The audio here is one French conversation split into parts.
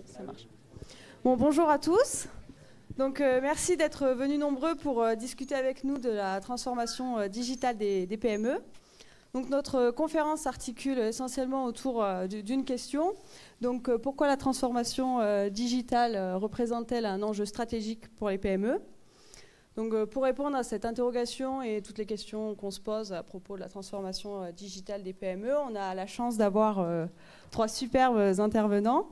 Ça marche. Bon, bonjour à tous. Donc, merci d'être venus nombreux pour discuter avec nous de la transformation digitale des PME. Donc, notre conférence s'articule essentiellement autour d'une question. Donc, pourquoi la transformation digitale représente-t-elle un enjeu stratégique pour les PME? Donc, pour répondre à cette interrogation et toutes les questions qu'on se pose à propos de la transformation digitale des PME, on a la chance d'avoir trois superbes intervenants.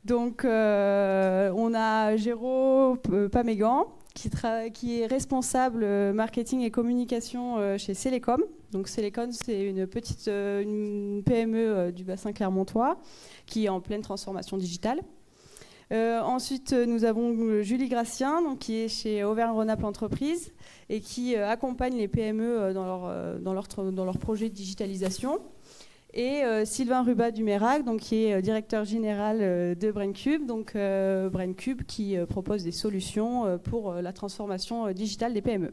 Donc, on a Géraud Pamégan, qui est responsable marketing et communication chez Célécom. Donc, Célécom, c'est une petite une PME du bassin clermontois qui est en pleine transformation digitale. Ensuite, nous avons Julie Gracien, donc, qui est chez Auvergne-Rhône-Alpes Entreprises et qui accompagne les PME dans leur projet de digitalisation. Et Sylvain Rubat du Mérac, donc, qui est directeur général de Braincube, donc Braincube qui propose des solutions pour la transformation digitale des PME.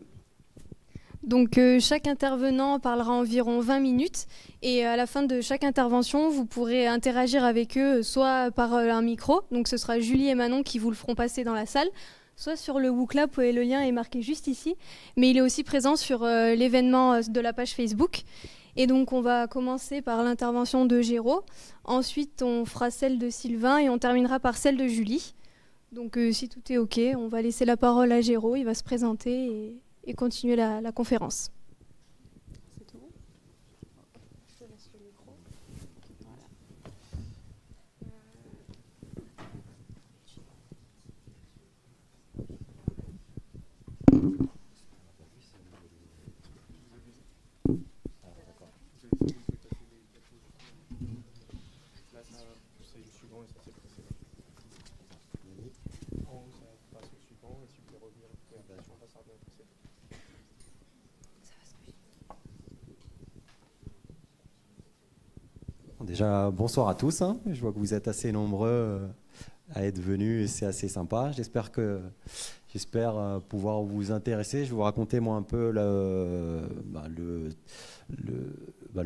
Donc chaque intervenant parlera environ 20 minutes et à la fin de chaque intervention, vous pourrez interagir avec eux soit par un micro, donc ce sera Julie et Manon qui vous le feront passer dans la salle, soit sur le WooClap et le lien est marqué juste ici, mais il est aussi présent sur l'événement de la page Facebook. Et donc on va commencer par l'intervention de Géraud, ensuite on fera celle de Sylvain et on terminera par celle de Julie. Donc si tout est OK, on va laisser la parole à Géraud, il va se présenter et continuer la conférence. C'est tout. Je te laisse le micro. Voilà. Déjà, bonsoir à tous. Je vois que vous êtes assez nombreux à être venus et c'est assez sympa. J'espère pouvoir vous intéresser. Je vais vous raconter moi un peu le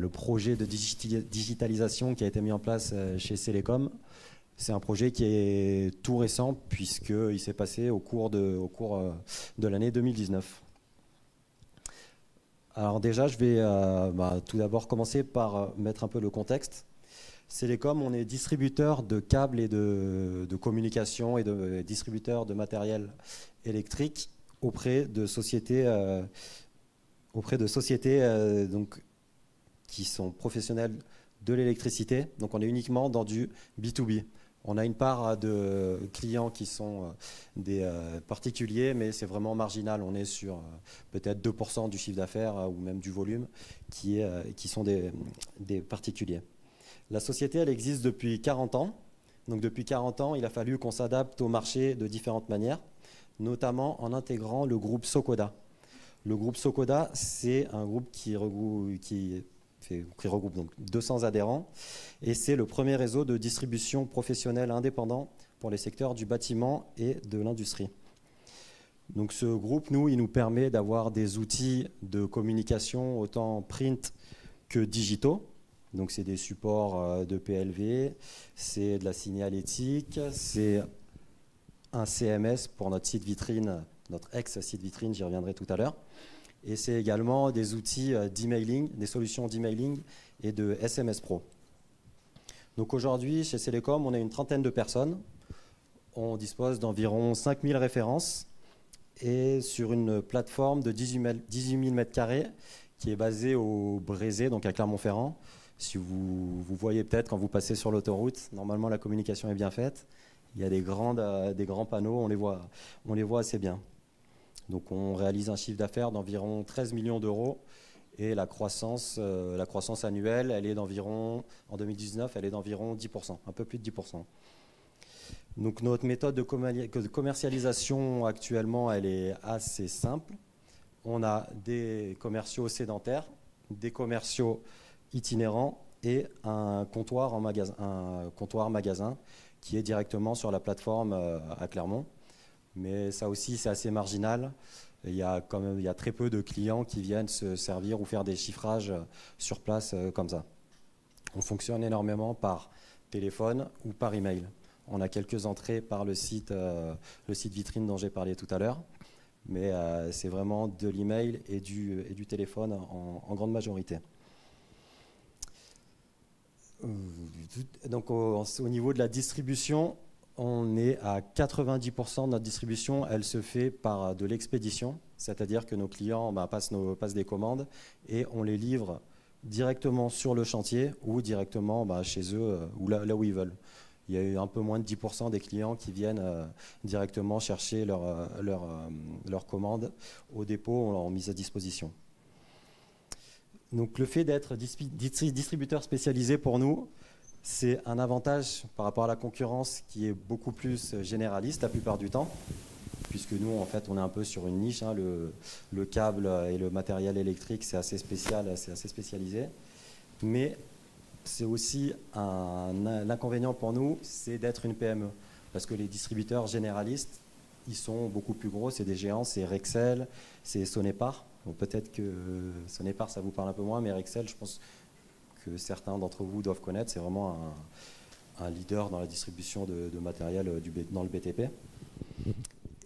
projet de digitalisation qui a été mis en place chez Célécom. C'est un projet qui est tout récent puisqu'il s'est passé au cours de l'année 2019. Alors déjà, je vais tout d'abord commencer par mettre un peu le contexte. Célécom, on est distributeur de câbles et de communication et distributeur de matériel électrique auprès de sociétés, donc, qui sont professionnelles de l'électricité. Donc on est uniquement dans du B2B. On a une part de clients qui sont des particuliers, mais c'est vraiment marginal. On est sur peut-être 2% du chiffre d'affaires ou même du volume qui sont des particuliers. La société, elle existe depuis 40 ans. Donc depuis 40 ans, il a fallu qu'on s'adapte au marché de différentes manières, notamment en intégrant le groupe Socoda. Le groupe Socoda, c'est un groupe qui regroupe donc 200 adhérents et c'est le premier réseau de distribution professionnelle indépendant pour les secteurs du bâtiment et de l'industrie. Donc ce groupe, il nous permet d'avoir des outils de communication autant print que digitaux. Donc c'est des supports de PLV, c'est de la signalétique, c'est un CMS pour notre site vitrine, notre ex-site vitrine, j'y reviendrai tout à l'heure. Et c'est également des outils d'emailing, des solutions d'emailing et de SMS Pro. Donc aujourd'hui, chez Célécom, on a une trentaine de personnes. On dispose d'environ 5000 références et sur une plateforme de 18 000 m² qui est basée au Brézé, donc à Clermont-Ferrand. Si vous voyez peut-être quand vous passez sur l'autoroute, normalement la communication est bien faite. Il y a des grands panneaux, on les voit assez bien. Donc on réalise un chiffre d'affaires d'environ 13 millions d'euros et la croissance annuelle, elle est d'environ, en 2019, elle est d'environ 10%, un peu plus de 10%. Donc notre méthode de commercialisation actuellement, elle est assez simple. On a des commerciaux sédentaires, des commerciaux itinérants et un comptoir magasin qui est directement sur la plateforme à Clermont. Mais ça aussi, c'est assez marginal. Il y a très peu de clients qui viennent se servir ou faire des chiffrages sur place comme ça. On fonctionne énormément par téléphone ou par email. On a quelques entrées par le site vitrine dont j'ai parlé tout à l'heure, mais c'est vraiment de l'email et du téléphone en grande majorité. Donc au niveau de la distribution, on est à 90% de notre distribution, elle se fait par de l'expédition, c'est-à-dire que nos clients passent des commandes et on les livre directement sur le chantier ou directement chez eux ou là où ils veulent. Il y a eu un peu moins de 10% des clients qui viennent directement chercher leur commande au dépôt en mise à disposition. Donc le fait d'être distributeur spécialisé pour nous, c'est un avantage par rapport à la concurrence qui est beaucoup plus généraliste la plupart du temps, puisque nous, en fait, on est un peu sur une niche. Hein, le câble et le matériel électrique, c'est assez spécial, c'est assez spécialisé. Mais c'est aussi l'inconvénient pour nous, c'est d'être une PME. Parce que les distributeurs généralistes, ils sont beaucoup plus gros, c'est des géants, c'est Rexel, c'est Sonepar. Peut-être que Sonepar, ça vous parle un peu moins, mais Rexel, je pense que certains d'entre vous doivent connaître. C'est vraiment un leader dans la distribution de matériel dans le BTP.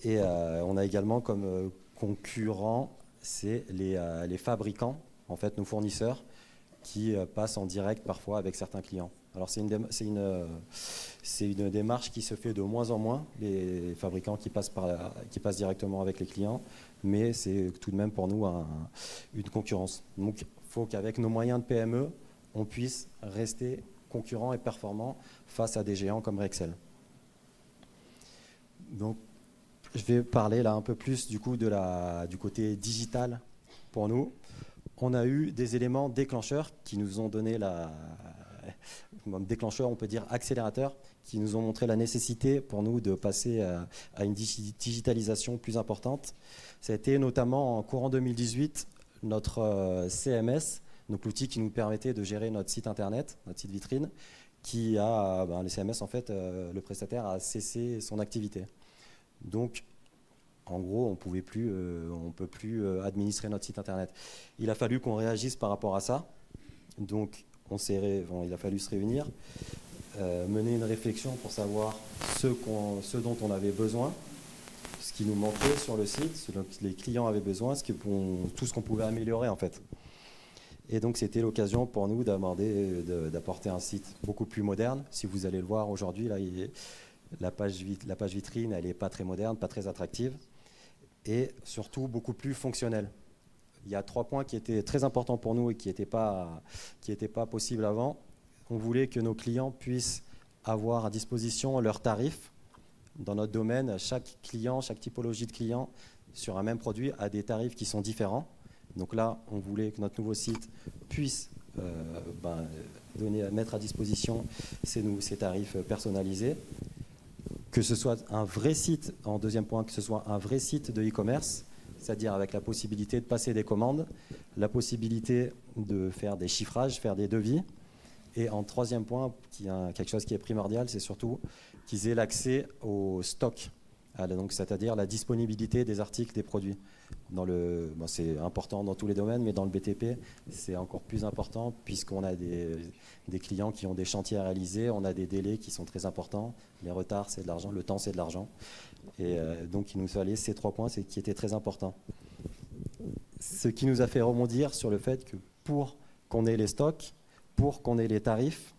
Et on a également comme concurrents, c'est les fabricants, en fait, nos fournisseurs, qui passent en direct parfois avec certains clients. Alors c'est une démarche qui se fait de moins en moins, les fabricants qui passent directement avec les clients, mais c'est tout de même pour nous une concurrence. Donc il faut qu'avec nos moyens de PME, on puisse rester concurrent et performant face à des géants comme Rexel. Donc je vais parler là un peu plus du coup du côté digital pour nous. On a eu des éléments déclencheurs qui nous ont donné déclencheur, on peut dire accélérateur, qui nous ont montré la nécessité pour nous de passer à une digitalisation plus importante. Ça a été notamment en courant 2018 notre CMS, donc l'outil qui nous permettait de gérer notre site internet, notre site vitrine, qui a, les CMS en fait, le prestataire a cessé son activité. Donc en gros, on ne peut plus administrer notre site internet. Il a fallu qu'on réagisse par rapport à ça. Donc, il a fallu se réunir, mener une réflexion pour savoir ce dont on avait besoin, ce qui nous manquait sur le site, ce dont les clients avaient besoin, tout ce qu'on pouvait améliorer en fait. Et donc, c'était l'occasion pour nous d'apporter un site beaucoup plus moderne. Si vous allez le voir aujourd'hui, là, la page vitrine, elle n'est pas très moderne, pas très attractive, et surtout beaucoup plus fonctionnelle. Il y a 3 points qui étaient très importants pour nous et qui n'étaient pas possibles avant. On voulait que nos clients puissent avoir à disposition leurs tarifs. Dans notre domaine, chaque client, chaque typologie de client sur un même produit a des tarifs qui sont différents. Donc là, on voulait que notre nouveau site puisse mettre à disposition ces tarifs personnalisés. Que ce soit un vrai site, en deuxième point, que ce soit un vrai site de e-commerce, c'est-à-dire avec la possibilité de passer des commandes, la possibilité de faire des chiffrages, faire des devis. Et en troisième point, quelque chose qui est primordial, c'est surtout qu'ils aient l'accès au stock, c'est-à-dire la disponibilité des articles, des produits. C'est important dans tous les domaines, mais dans le BTP, c'est encore plus important puisqu'on a des clients qui ont des chantiers à réaliser, on a des délais qui sont très importants. Les retards, c'est de l'argent, le temps, c'est de l'argent. Et donc, il nous fallait ces 3 points qui étaient très importants. Ce qui nous a fait rebondir sur le fait que pour qu'on ait les stocks, pour qu'on ait les tarifs,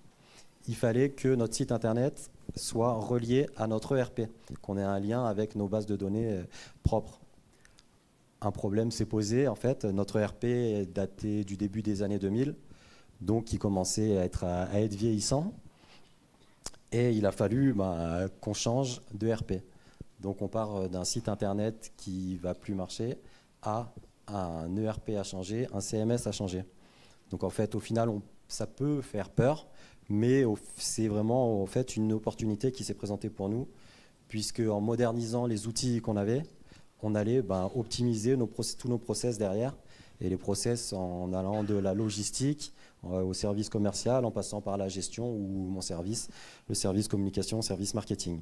il fallait que notre site internet soit relié à notre ERP, qu'on ait un lien avec nos bases de données propres. Un problème s'est posé, en fait, notre ERP est daté du début des années 2000, donc il commençait à être vieillissant, et il a fallu qu'on change de ERP. Donc on part d'un site internet qui ne va plus marcher à un ERP à changer, un CMS à changer. Donc en fait, au final, ça peut faire peur, mais c'est vraiment en fait une opportunité qui s'est présentée pour nous, puisque en modernisant les outils qu'on avait, on allait optimiser tous nos process derrière, et les process en allant de la logistique au service commercial, en passant par la gestion ou mon service, le service communication, service marketing.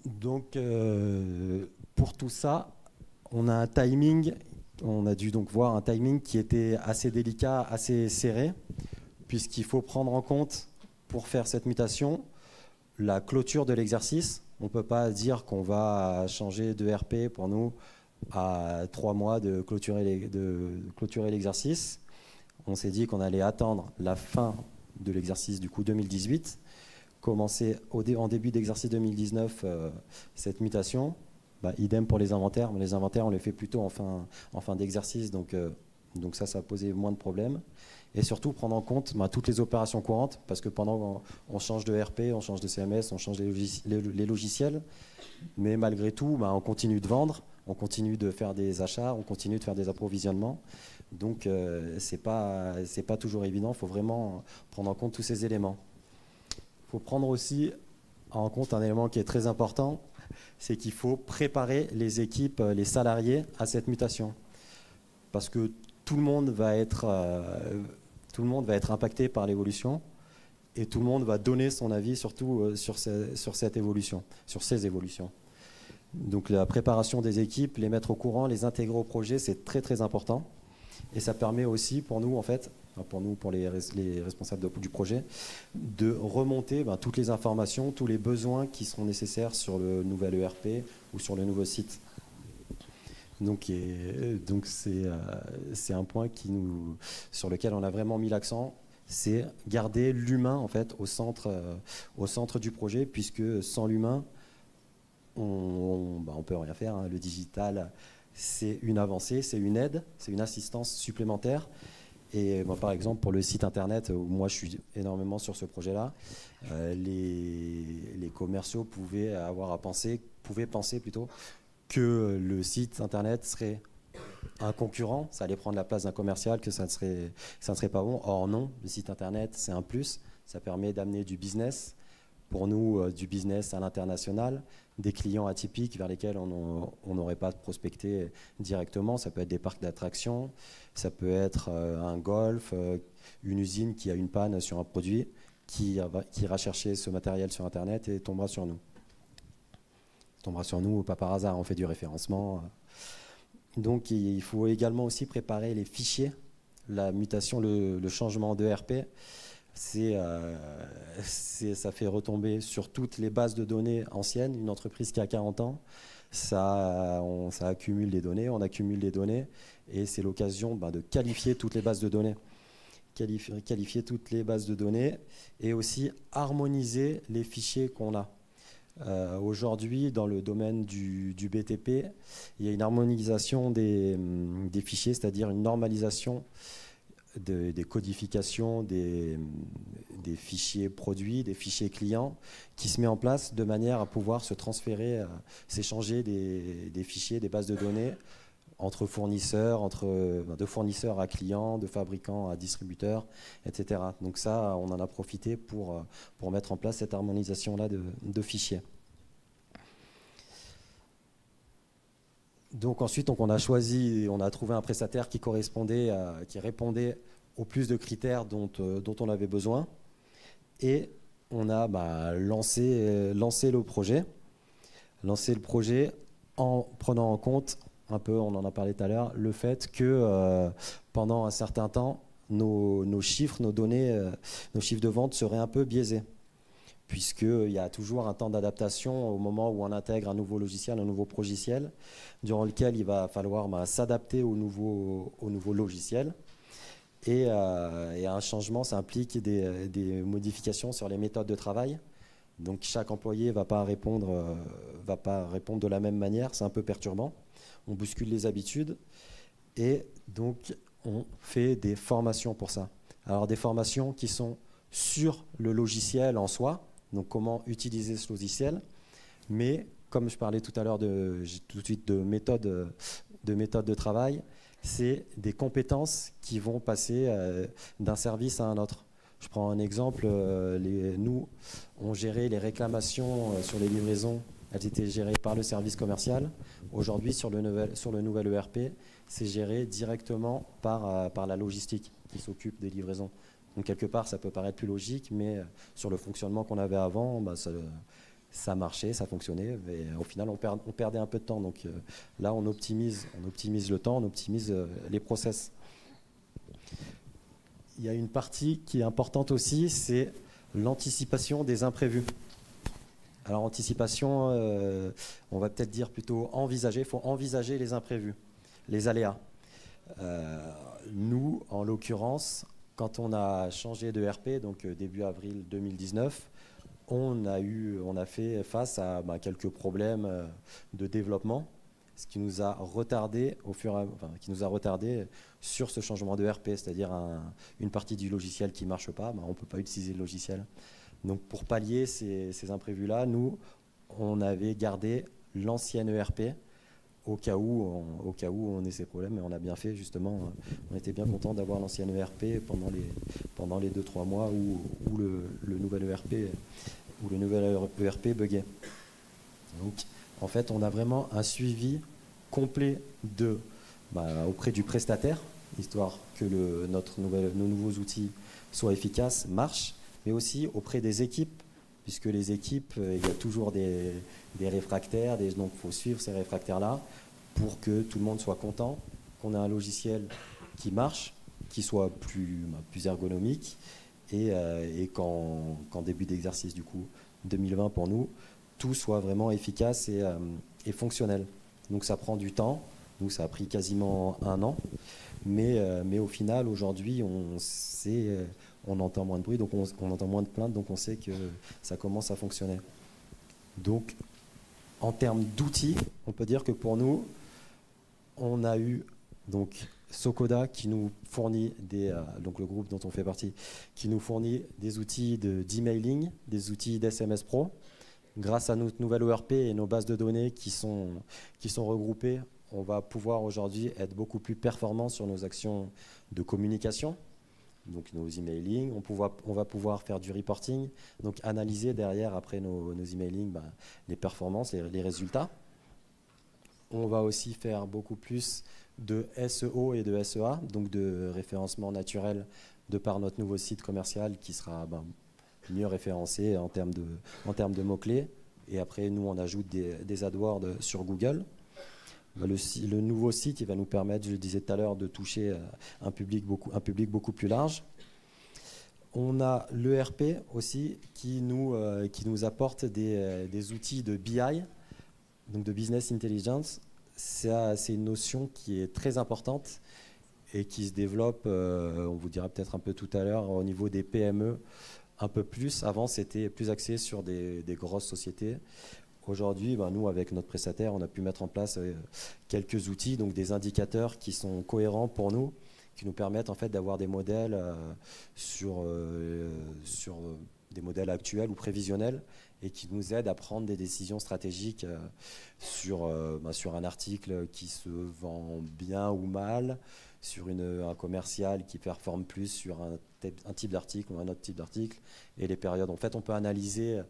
Donc pour tout ça, on a dû donc voir un timing qui était assez délicat, assez serré, puisqu'il faut prendre en compte, pour faire cette mutation, la clôture de l'exercice. On ne peut pas dire qu'on va changer de RP pour nous à 3 mois de clôturer l'exercice. On s'est dit qu'on allait attendre la fin de l'exercice du coup 2018, commencer en début d'exercice 2019 cette mutation. Idem pour les inventaires, mais les inventaires on les fait plutôt en fin d'exercice, donc ça posait moins de problèmes. Et surtout prendre en compte toutes les opérations courantes, parce que pendant on change de RP, on change de CMS, on change les logiciels, mais malgré tout on continue de vendre, on continue de faire des achats, on continue de faire des approvisionnements, donc c'est pas toujours évident. Il faut vraiment prendre en compte tous ces éléments. Il faut prendre aussi en compte un élément qui est très important, c'est qu'il faut préparer les équipes, les salariés à cette mutation, parce que tout le monde va être impacté par l'évolution, et tout le monde va donner son avis surtout sur cette évolution, sur ces évolutions. Donc la préparation des équipes, les mettre au courant, les intégrer au projet, c'est très très important. Et ça permet aussi pour nous, pour les responsables du projet, de remonter toutes les informations, tous les besoins qui seront nécessaires sur le nouvel ERP ou sur le nouveau site. Donc c'est un point sur lequel on a vraiment mis l'accent, c'est garder l'humain en fait au centre du projet, puisque sans l'humain, on peut rien faire. Hein. Le digital, c'est une avancée, c'est une aide, c'est une assistance supplémentaire. Et par exemple, pour le site internet, où moi je suis énormément sur ce projet-là, les commerciaux pouvaient penser plutôt que le site internet serait un concurrent, ça allait prendre la place d'un commercial, que ça ne serait pas bon. Or non, le site internet, c'est un plus, ça permet d'amener du business, pour nous du business à l'international, des clients atypiques vers lesquels on n'aurait pas prospecté directement. Ça peut être des parcs d'attractions, ça peut être un golf, une usine qui a une panne sur un produit, qui ira chercher ce matériel sur internet et tombera sur nous. Pas par hasard, on fait du référencement. Donc il faut également aussi préparer les fichiers, la mutation, le changement de RP. Ça fait retomber sur toutes les bases de données anciennes. Une entreprise qui a 40 ans, ça accumule des données, on accumule des données, et c'est l'occasion de qualifier toutes les bases de données. Qualifier toutes les bases de données et aussi harmoniser les fichiers qu'on a. Aujourd'hui, dans le domaine du BTP, il y a une harmonisation des fichiers, c'est-à-dire une normalisation des codifications des fichiers produits, des fichiers clients, qui se met en place de manière à pouvoir se transférer, s'échanger des fichiers, des bases de données entre fournisseurs, de fournisseurs à clients, de fabricants à distributeurs, etc. Donc ça, on en a profité pour mettre en place cette harmonisation-là de fichiers. Donc ensuite, on a trouvé un prestataire qui répondait au plus de critères dont on avait besoin, et on a lancé le projet en prenant en compte un peu, on en a parlé tout à l'heure, le fait que pendant un certain temps, nos chiffres, nos données, nos chiffres de vente seraient un peu biaisés, puisqu'il y a toujours un temps d'adaptation au moment où on intègre un nouveau logiciel, un nouveau progiciel, durant lequel il va falloir s'adapter au nouveau logiciel. Et un changement, ça implique des modifications sur les méthodes de travail. Donc chaque employé ne va pas répondre de la même manière, c'est un peu perturbant. On bouscule les habitudes, et donc on fait des formations pour ça. Alors des formations qui sont sur le logiciel en soi, donc comment utiliser ce logiciel, mais comme je parlais tout à l'heure tout de suite de méthode de travail, c'est des compétences qui vont passer d'un service à un autre. Je prends un exemple, nous, on gérait les réclamations sur les livraisons, elles étaient gérées par le service commercial. Aujourd'hui, sur le nouvel ERP, c'est géré directement par la logistique qui s'occupe des livraisons. Donc quelque part, ça peut paraître plus logique, mais sur le fonctionnement qu'on avait avant, ça marchait, ça fonctionnait, mais au final, on perdait un peu de temps. Donc là, on optimise le temps, on optimise les process. il y a une partie qui est importante aussi, c'est l'anticipation des imprévus. Alors anticipation, on va peut-être dire plutôt envisager. Il faut envisager les imprévus, les aléas. Nous, en l'occurrence, quand on a changé de RP, donc début avril 2019, on a fait face à quelques problèmes de développement, ce qui nous a retardé sur ce changement de RP, c'est-à-dire une partie du logiciel qui ne marche pas, on ne peut pas utiliser le logiciel. Donc pour pallier ces imprévus-là, nous, on avait gardé l'ancienne ERP au cas où on ait ces problèmes, et on a bien fait justement. On était bien content d'avoir l'ancienne ERP pendant les 2-3 mois où le nouvel ERP buguait. Donc en fait, on a vraiment un suivi complet auprès du prestataire, histoire que nos nouveaux outils soient efficaces, marchent, mais aussi auprès des équipes, puisque les équipes, il y a toujours des réfractaires, donc il faut suivre ces réfractaires-là pour que tout le monde soit content, qu'on ait un logiciel qui marche, qui soit plus ergonomique, et qu'en début d'exercice, du coup, 2020 pour nous, tout soit vraiment efficace et fonctionnel. Donc ça prend du temps, nous ça a pris quasiment 1 an, mais au final, aujourd'hui, on entend moins de bruit, donc on entend moins de plaintes, donc on sait que ça commence à fonctionner. Donc, en termes d'outils, on peut dire que pour nous, on a eu donc Socoda qui nous fournit donc le groupe dont on fait partie, qui nous fournit des outils d'emailing, des outils d'SMS Pro. Grâce à notre nouvelle ERP et nos bases de données qui sont regroupées, on va pouvoir aujourd'hui être beaucoup plus performant sur nos actions de communication. Donc nos emailing, on va pouvoir faire du reporting, donc analyser derrière après nos emailing les performances, les résultats. On va aussi faire beaucoup plus de SEO et de SEA, donc de référencement naturel de par notre nouveau site commercial qui sera mieux référencé en termes de mots-clés. Et après, nous, on ajoute des AdWords sur Google. Le nouveau site, il va nous permettre, je le disais tout à l'heure, de toucher un public beaucoup plus large. On a l'ERP aussi qui nous apporte des outils de BI, donc de Business Intelligence. C'est une notion qui est très importante et qui se développe, on vous dira peut-être un peu tout à l'heure, au niveau des PME, un peu plus. Avant, c'était plus axé sur des grosses sociétés. Aujourd'hui, nous, avec notre prestataire, on a pu mettre en place quelques outils, donc des indicateurs qui sont cohérents pour nous, qui nous permettent en fait d'avoir des modèles sur des modèles actuels ou prévisionnels et qui nous aident à prendre des décisions stratégiques sur un article qui se vend bien ou mal, sur un commercial qui performe plus sur un type d'article ou un autre type d'article, et les périodes. En fait, on peut analyser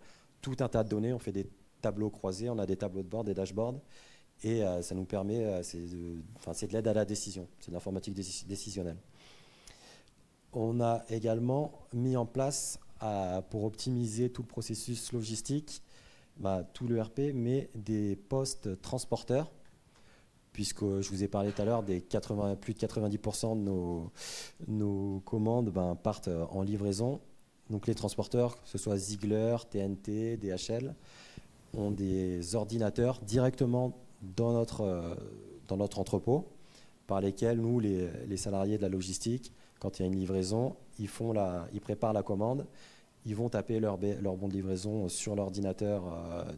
tout un tas de données, on fait des tableaux croisés, on a des tableaux de bord, des dashboards, et ça nous permet, c'est de l'aide à la décision, c'est de l'informatique décisionnelle. On a également mis en place, pour optimiser tout le processus logistique, tout l'ERP, mais des postes transporteurs, puisque je vous ai parlé tout à l'heure, plus de 90% de nos commandes partent en livraison. Donc les transporteurs, que ce soit Ziegler, TNT, DHL, ont des ordinateurs directement dans notre entrepôt, par lesquels nous, les salariés de la logistique, quand il y a une livraison, ils préparent la commande, ils vont taper leur bon de livraison sur l'ordinateur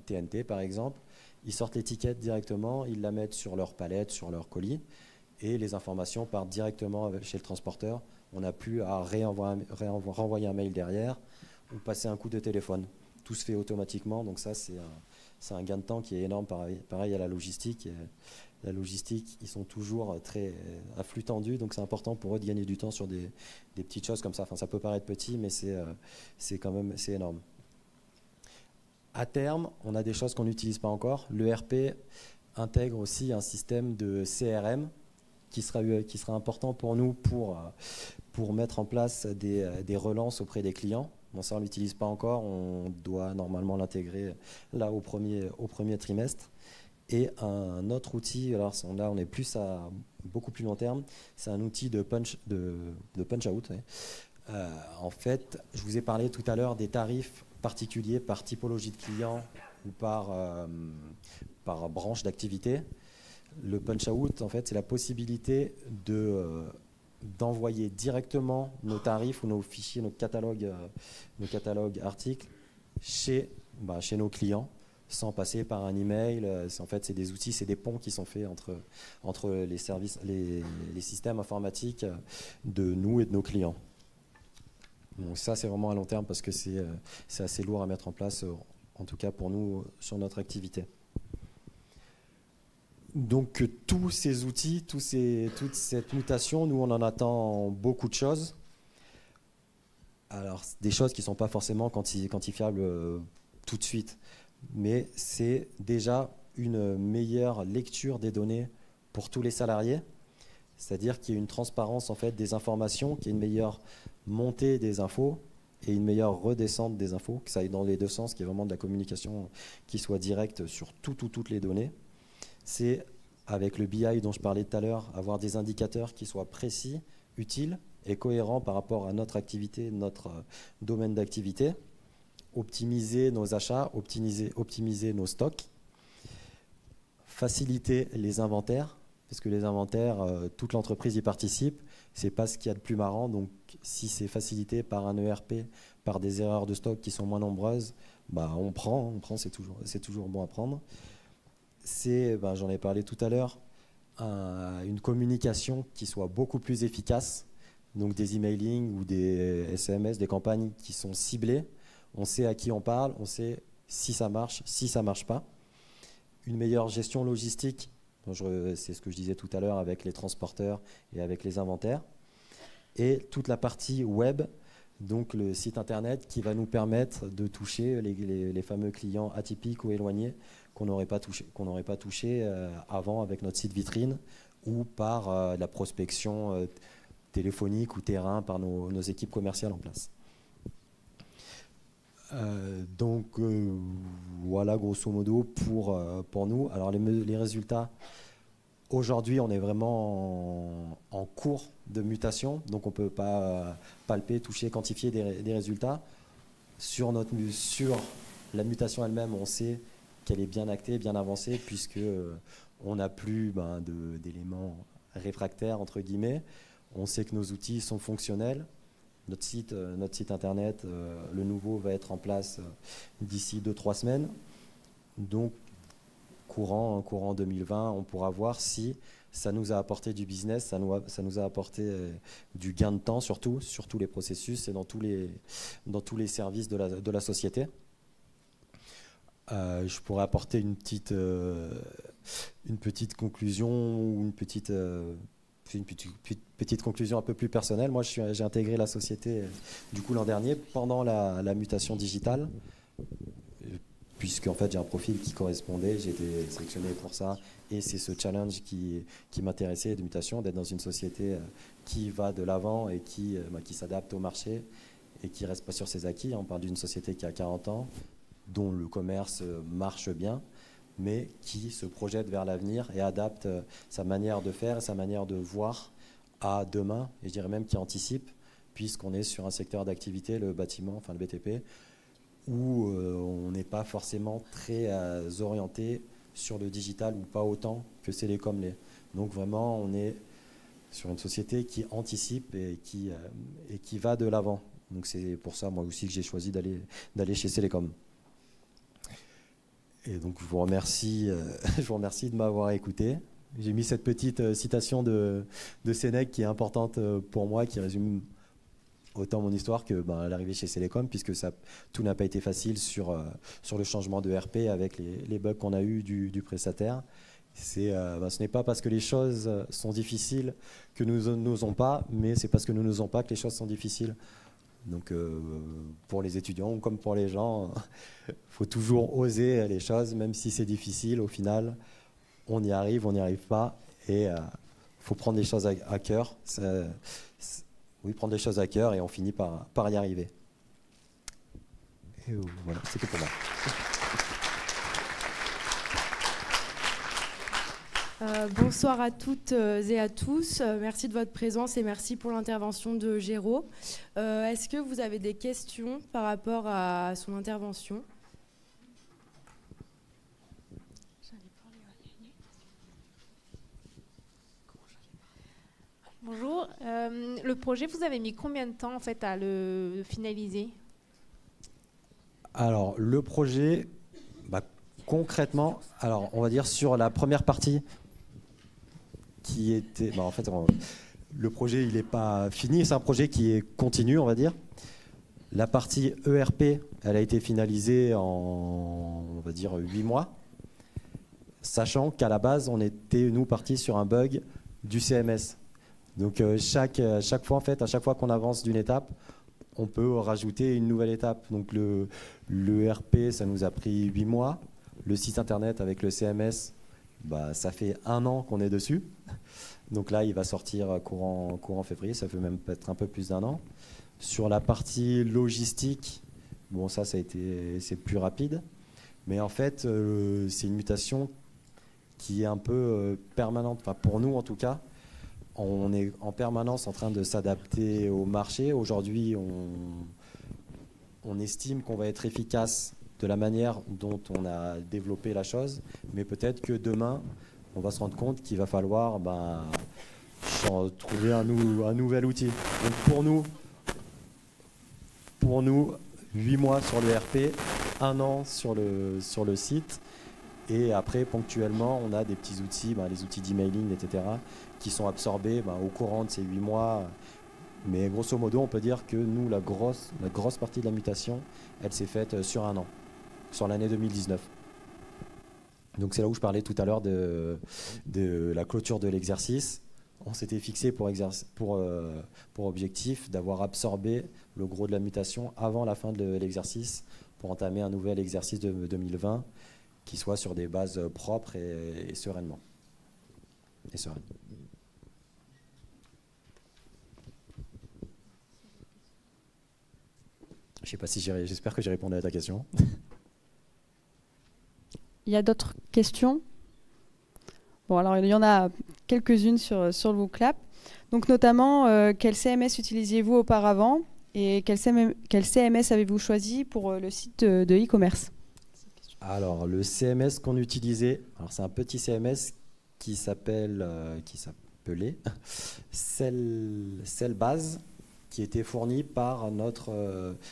TNT par exemple, ils sortent l'étiquette directement, ils la mettent sur leur palette, sur leur colis, et les informations partent directement chez le transporteur. On n'a plus à renvoyer un mail derrière ou passer un coup de téléphone. Tout se fait automatiquement, donc ça c'est un gain de temps qui est énorme, pareil à la logistique. La logistique, ils sont toujours très à flux tendu, donc c'est important pour eux de gagner du temps sur des petites choses comme ça. Enfin, ça peut paraître petit, mais c'est quand même énorme. À terme, on a des choses qu'on n'utilise pas encore. L'ERP intègre aussi un système de CRM qui sera important pour nous pour mettre en place des relances auprès des clients. Bon, ça, on ne l'utilise pas encore. On doit normalement l'intégrer là au premier trimestre. Et un autre outil, alors là on est plus à beaucoup plus long terme, c'est un outil de punch-out. Ouais. En fait, je vous ai parlé tout à l'heure des tarifs particuliers par typologie de client ou par branche d'activité. Le punch-out, en fait, c'est la possibilité d'envoyer directement nos tarifs ou nos fichiers, nos catalogues articles chez nos clients, sans passer par un email. En fait, c'est des outils, c'est des ponts qui sont faits entre les services, les systèmes informatiques de nous et de nos clients. Donc ça, c'est vraiment à long terme parce que c'est assez lourd à mettre en place, en tout cas pour nous, sur notre activité. Donc tous ces outils, toute cette mutation, nous on en attend beaucoup de choses. Alors des choses qui ne sont pas forcément quantifiables tout de suite, mais c'est déjà une meilleure lecture des données pour tous les salariés, c'est-à-dire qu'il y a une transparence en fait des informations, qu'il y ait une meilleure montée des infos et une meilleure redescente des infos, que ça aille dans les deux sens, qu'il y ait vraiment de la communication qui soit directe sur toutes les données. C'est avec le BI dont je parlais tout à l'heure, avoir des indicateurs qui soient précis, utiles et cohérents par rapport à notre activité, notre domaine d'activité, optimiser nos achats, optimiser nos stocks, faciliter les inventaires, parce que les inventaires, toute l'entreprise y participe, c'est pas ce qu'il y a de plus marrant, donc si c'est facilité par un ERP, par des erreurs de stock qui sont moins nombreuses, on prend, c'est toujours bon à prendre. C'est, j'en ai parlé tout à l'heure, une communication qui soit beaucoup plus efficace, donc des emailing ou des SMS, des campagnes qui sont ciblées. On sait à qui on parle, on sait si ça marche, si ça ne marche pas. Une meilleure gestion logistique, c'est ce que je disais tout à l'heure avec les transporteurs et avec les inventaires. Et toute la partie web, donc le site internet qui va nous permettre de toucher les fameux clients atypiques ou éloignés qu'on n'aurait pas touché avant avec notre site vitrine ou par la prospection téléphonique ou terrain par nos équipes commerciales en place. Voilà grosso modo pour nous. Alors les résultats, aujourd'hui on est vraiment en cours de mutation, donc on ne peut pas palper, toucher, quantifier des résultats. Sur la mutation elle-même, on sait qu'elle est bien actée, bien avancée, puisque on n'a plus d'éléments réfractaires entre guillemets. On sait que nos outils sont fonctionnels. Notre site internet, le nouveau va être en place d'ici 2-3 semaines. Donc courant 2020, on pourra voir si ça nous a apporté du business, ça nous a apporté du gain de temps surtout, sur tous les processus et dans tous les services de la société. Je pourrais apporter une petite conclusion ou une petite conclusion un peu plus personnelle. Moi, j'ai intégré la société du coup l'an dernier pendant la mutation digitale, puisque en fait j'ai un profil qui correspondait, j'ai été sélectionné pour ça, et c'est ce challenge qui m'intéressait de mutation, d'être dans une société qui va de l'avant et qui s'adapte au marché et qui reste pas sur ses acquis. On parle d'une société qui a 40 ans, dont le commerce marche bien, mais qui se projette vers l'avenir et adapte sa manière de faire et sa manière de voir à demain, et je dirais même qui anticipe, puisqu'on est sur un secteur d'activité, le bâtiment, enfin le BTP, où on n'est pas forcément très orienté sur le digital, ou pas autant que Célécom l'est. Donc vraiment, on est sur une société qui anticipe et qui va de l'avant. Donc c'est pour ça, moi aussi, que j'ai choisi d'aller chez Célécom. Et donc je vous remercie de m'avoir écouté. J'ai mis cette petite citation de Sénèque qui est importante pour moi, qui résume autant mon histoire que l'arrivée chez Célécom, puisque tout n'a pas été facile sur le changement de RP avec les bugs qu'on a eu du prestataire. Ce n'est pas parce que les choses sont difficiles que nous n'osons pas, mais c'est parce que nous n'osons pas que les choses sont difficiles. Donc pour les étudiants comme pour les gens, il faut toujours oser les choses, même si c'est difficile. Au final, on y arrive, on n'y arrive pas, et il faut prendre les choses à cœur. Prendre les choses à cœur, et on finit par y arriver. Et voilà, c'est tout pour moi. Bonsoir à toutes et à tous. Merci de votre présence et merci pour l'intervention de Géraud. Est-ce que vous avez des questions par rapport à son intervention ? Bonjour. Le projet, vous avez mis combien de temps en fait à le finaliser ? Alors, le projet, concrètement, alors on va dire sur la première partie qui était... en fait, le projet, il n'est pas fini, c'est un projet qui est continu, on va dire. La partie ERP, elle a été finalisée on va dire, 8 mois, sachant qu'à la base, on était, nous, partis sur un bug du CMS. Donc, chaque fois, en fait, à chaque fois qu'on avance d'une étape, on peut rajouter une nouvelle étape. Donc, le ERP, ça nous a pris 8 mois. Le site internet avec le CMS, ça fait 1 an qu'on est dessus. Donc là, il va sortir courant février, ça fait même peut-être un peu plus d'1 an. Sur la partie logistique, c'est plus rapide. Mais en fait, c'est une mutation qui est un peu permanente. Enfin, pour nous, en tout cas, on est en permanence en train de s'adapter au marché. Aujourd'hui, on estime qu'on va être efficace de la manière dont on a développé la chose, mais peut-être que demain, on va se rendre compte qu'il va falloir trouver un nouvel outil. Donc pour nous, 8 mois sur l'ERP, 1 an sur le site, et après, ponctuellement, on a des petits outils, les outils d'emailing, etc., qui sont absorbés au courant de ces 8 mois. Mais grosso modo, on peut dire que nous, la grosse partie de la mutation, elle s'est faite sur 1 an, sur l'année 2019. Donc c'est là où je parlais tout à l'heure de la clôture de l'exercice. On s'était fixé pour objectif d'avoir absorbé le gros de la mutation avant la fin de l'exercice pour entamer un nouvel exercice de 2020 qui soit sur des bases propres et sereinement. Sereine. Je sais pas si j'espère que j'ai répondu à ta question. Il y a d'autres questions ? Bon, alors il y en a quelques-unes sur le WooClap. Donc notamment, quel CMS utilisiez-vous auparavant et quel CMS avez-vous choisi pour le site de e-commerce ? Alors le CMS qu'on utilisait, c'est un petit CMS qui s'appelait Cellbase, qui était fourni par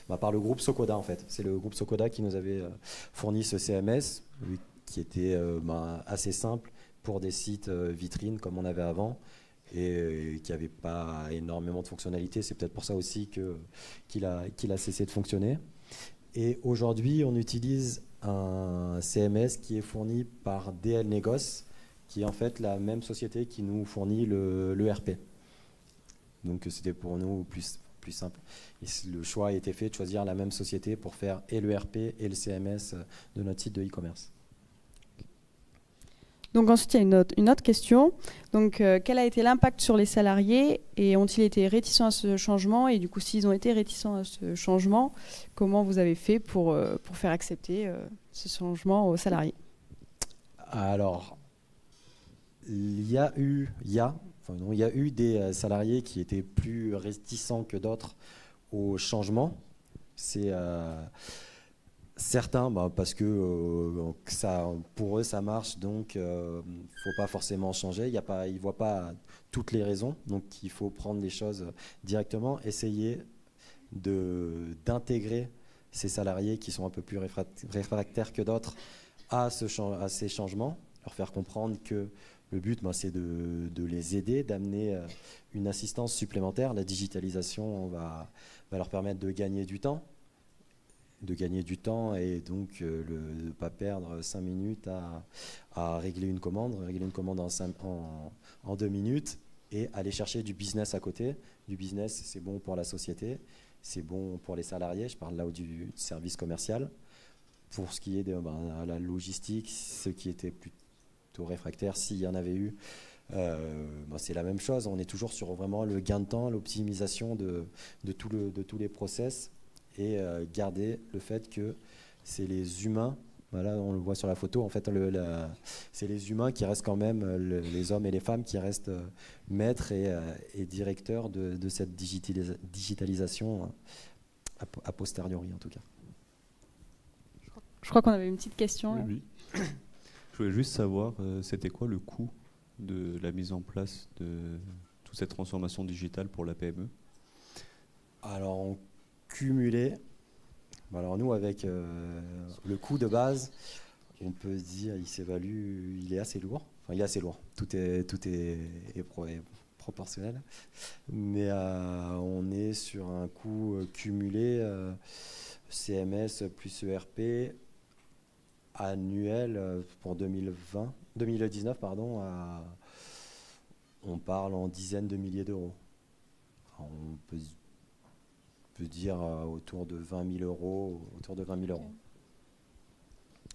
par le groupe Socoda en fait. C'est le groupe Socoda qui nous avait fourni ce CMS, qui était assez simple pour des sites vitrines comme on avait avant et qui n'avait pas énormément de fonctionnalités. C'est peut-être pour ça aussi qu'il a cessé de fonctionner. Et aujourd'hui, on utilise un CMS qui est fourni par DL Negos, qui est en fait la même société qui nous fournit l'ERP. Donc c'était pour nous plus simple. Et le choix a été fait de choisir la même société pour faire et l'ERP et le CMS de notre site de e-commerce. Donc ensuite, il y a une autre question. Donc, quel a été l'impact sur les salariés et ont-ils été réticents à ce changement ? Et du coup, s'ils ont été réticents à ce changement, comment vous avez fait pour faire accepter ce changement aux salariés ? Alors, il y a eu des salariés qui étaient plus réticents que d'autres au changement. C'est certains, parce que pour eux ça marche, donc il ne faut pas forcément changer. Ils ne voient pas toutes les raisons, donc il faut prendre les choses directement, essayer d'intégrer ces salariés qui sont un peu plus réfractaires que d'autres à ces changements, leur faire comprendre que le but, c'est de les aider, d'amener une assistance supplémentaire. La digitalisation va leur permettre de gagner du temps et donc ne pas perdre 5 minutes à régler une commande en 2 minutes et aller chercher du business à côté. Du business, c'est bon pour la société, c'est bon pour les salariés, je parle là du service commercial. Pour ce qui est de la logistique, ceux qui étaient plutôt réfractaires, s'il y en avait eu, c'est la même chose. On est toujours sur vraiment le gain de temps, l'optimisation de tous les process et garder le fait que c'est les humains Voilà, on le voit sur la photo. En fait, c'est les humains qui restent quand même, les hommes et les femmes qui restent maîtres et directeurs de cette digitalisation a posteriori en tout cas. Je crois qu'on avait une petite question. Oui. Je voulais juste savoir, c'était quoi le coût de la mise en place de toute cette transformation digitale pour la PME? Alors, en cumulé, alors nous, avec le coût de base, on peut se dire il s'évalue, il est assez lourd. Enfin, il est assez lourd. Tout est proportionnel. Mais on est sur un coût cumulé CMS plus ERP annuel pour 2019, pardon, on parle en dizaines de milliers d'euros. On peut dire autour de 20 000 euros.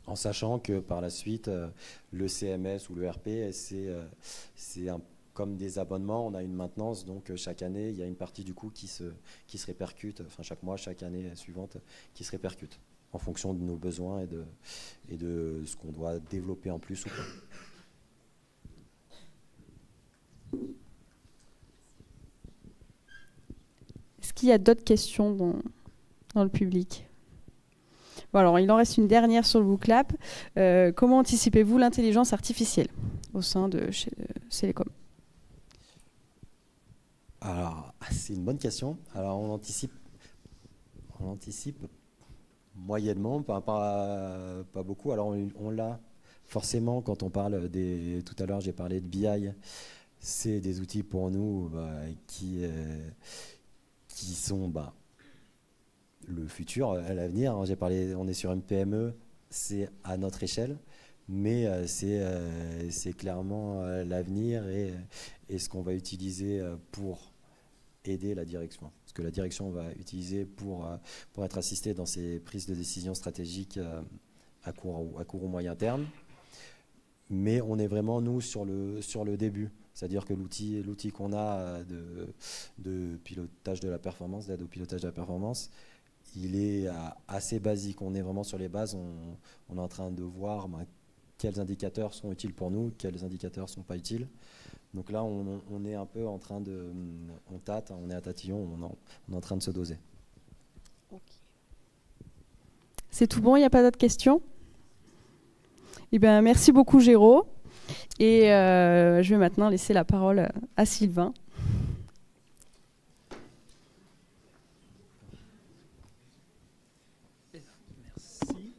En sachant que par la suite, le CMS ou le RP, c'est comme des abonnements, on a une maintenance, donc chaque année, il y a une partie du coût qui se répercute, enfin chaque mois, chaque année suivante, qui se répercute en fonction de nos besoins et de ce qu'on doit développer en plus ou pas. Est-ce qu'il y a d'autres questions dans le public? Bon, alors, il en reste une dernière sur le Booklab. Comment anticipez-vous l'intelligence artificielle au sein de chez Célécom? Alors, c'est une bonne question. Alors, on anticipe moyennement, pas beaucoup. Alors, on l'a forcément quand on parle tout à l'heure, j'ai parlé de BI. C'est des outils pour nous qui sont le futur, l'avenir. On est sur une PME, c'est à notre échelle, mais c'est clairement l'avenir et ce qu'on va utiliser pour aider la direction. Ce que la direction va utiliser pour être assistée dans ses prises de décision stratégiques à court ou moyen terme. Mais on est vraiment, nous, sur le début. C'est-à-dire que l'outil qu'on a de pilotage de la performance, d'aide au pilotage de la performance, il est assez basique. On est vraiment sur les bases. On est en train de voir quels indicateurs sont utiles pour nous, quels indicateurs ne sont pas utiles. Donc là, on est un peu en train de... On tâte, on est à tatillon, on est en train de se doser. Okay. C'est tout bon, il n'y a pas d'autres questions? Eh bien, merci beaucoup, Géraud. Et je vais maintenant laisser la parole à Sylvain. Merci.